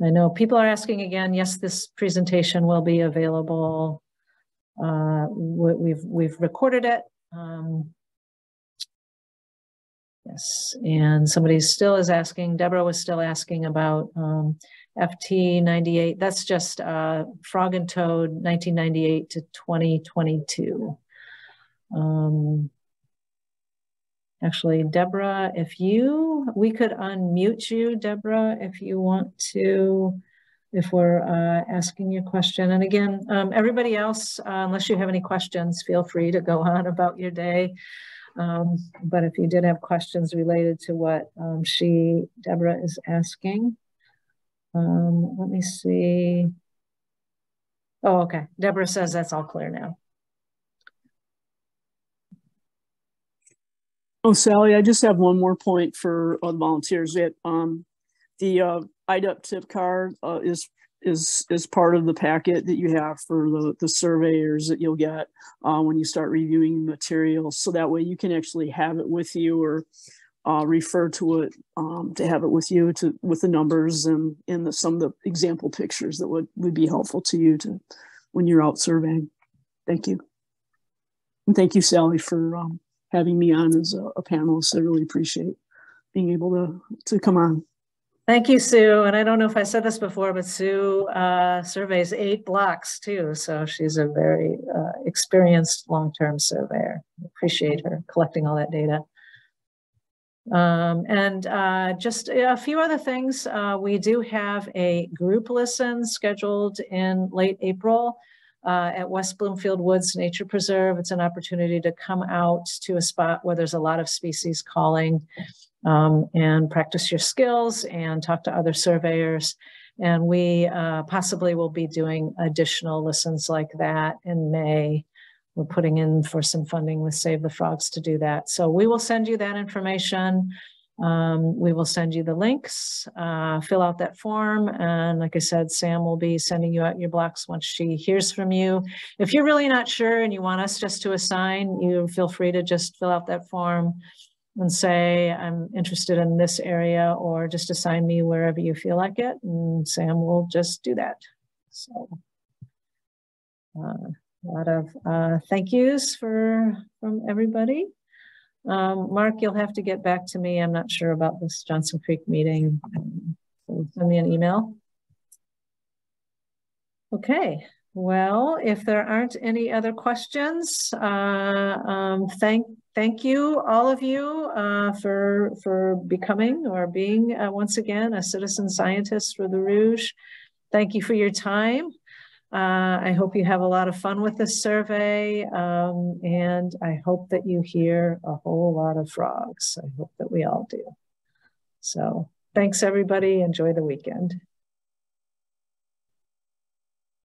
I know people are asking again, yes, this presentation will be available. We've recorded it. Yes, and somebody still is asking, Deborah was still asking about FT 98. That's just Frog and Toad 1998 to 2022. Actually, Deborah, we could unmute you, Deborah, if you want to, if we're asking your question. And again, everybody else, unless you have any questions, feel free to go on about your day. But if you did have questions related to what Deborah is asking. Let me see. Oh, okay. Deborah says that's all clear now. Oh, Sally, I just have one more point for volunteers. That the IDEP tip card is part of the packet that you have for the surveyors that you'll get when you start reviewing materials. So that way you can actually have it with you, or refer to it to have it with you with the numbers and some of the example pictures that would be helpful to you when you're out surveying. Thank you. And thank you, Sally, for having me on as a panelist. I really appreciate being able to come on. Thank you, Sue. And I don't know if I said this before, but Sue surveys 8 blocks too. So she's a very experienced long-term surveyor. Appreciate her collecting all that data. Just a few other things. We do have a group listen scheduled in late April at West Bloomfield Woods Nature Preserve. It's an opportunity to come out to a spot where there's a lot of species calling and practice your skills and talk to other surveyors. And we possibly will be doing additional listens like that in May. We're putting in for some funding with Save the Frogs to do that. So we will send you that information. We will send you the links, fill out that form. And like I said, Sam will be sending you out your blocks once she hears from you. If you're really not sure and you want us just to assign, you feel free to just fill out that form and say, I'm interested in this area, or just assign me wherever you feel like it. And Sam will just do that. So a lot of thank yous from everybody. Mark, you'll have to get back to me. I'm not sure about this Johnson Creek meeting. So send me an email. Okay, well, if there aren't any other questions, thank you, all of you, for becoming or being once again a citizen scientist for the Rouge. Thank you for your time. I hope you have a lot of fun with this survey, and I hope that you hear a whole lot of frogs. I hope that we all do. So thanks, everybody. Enjoy the weekend.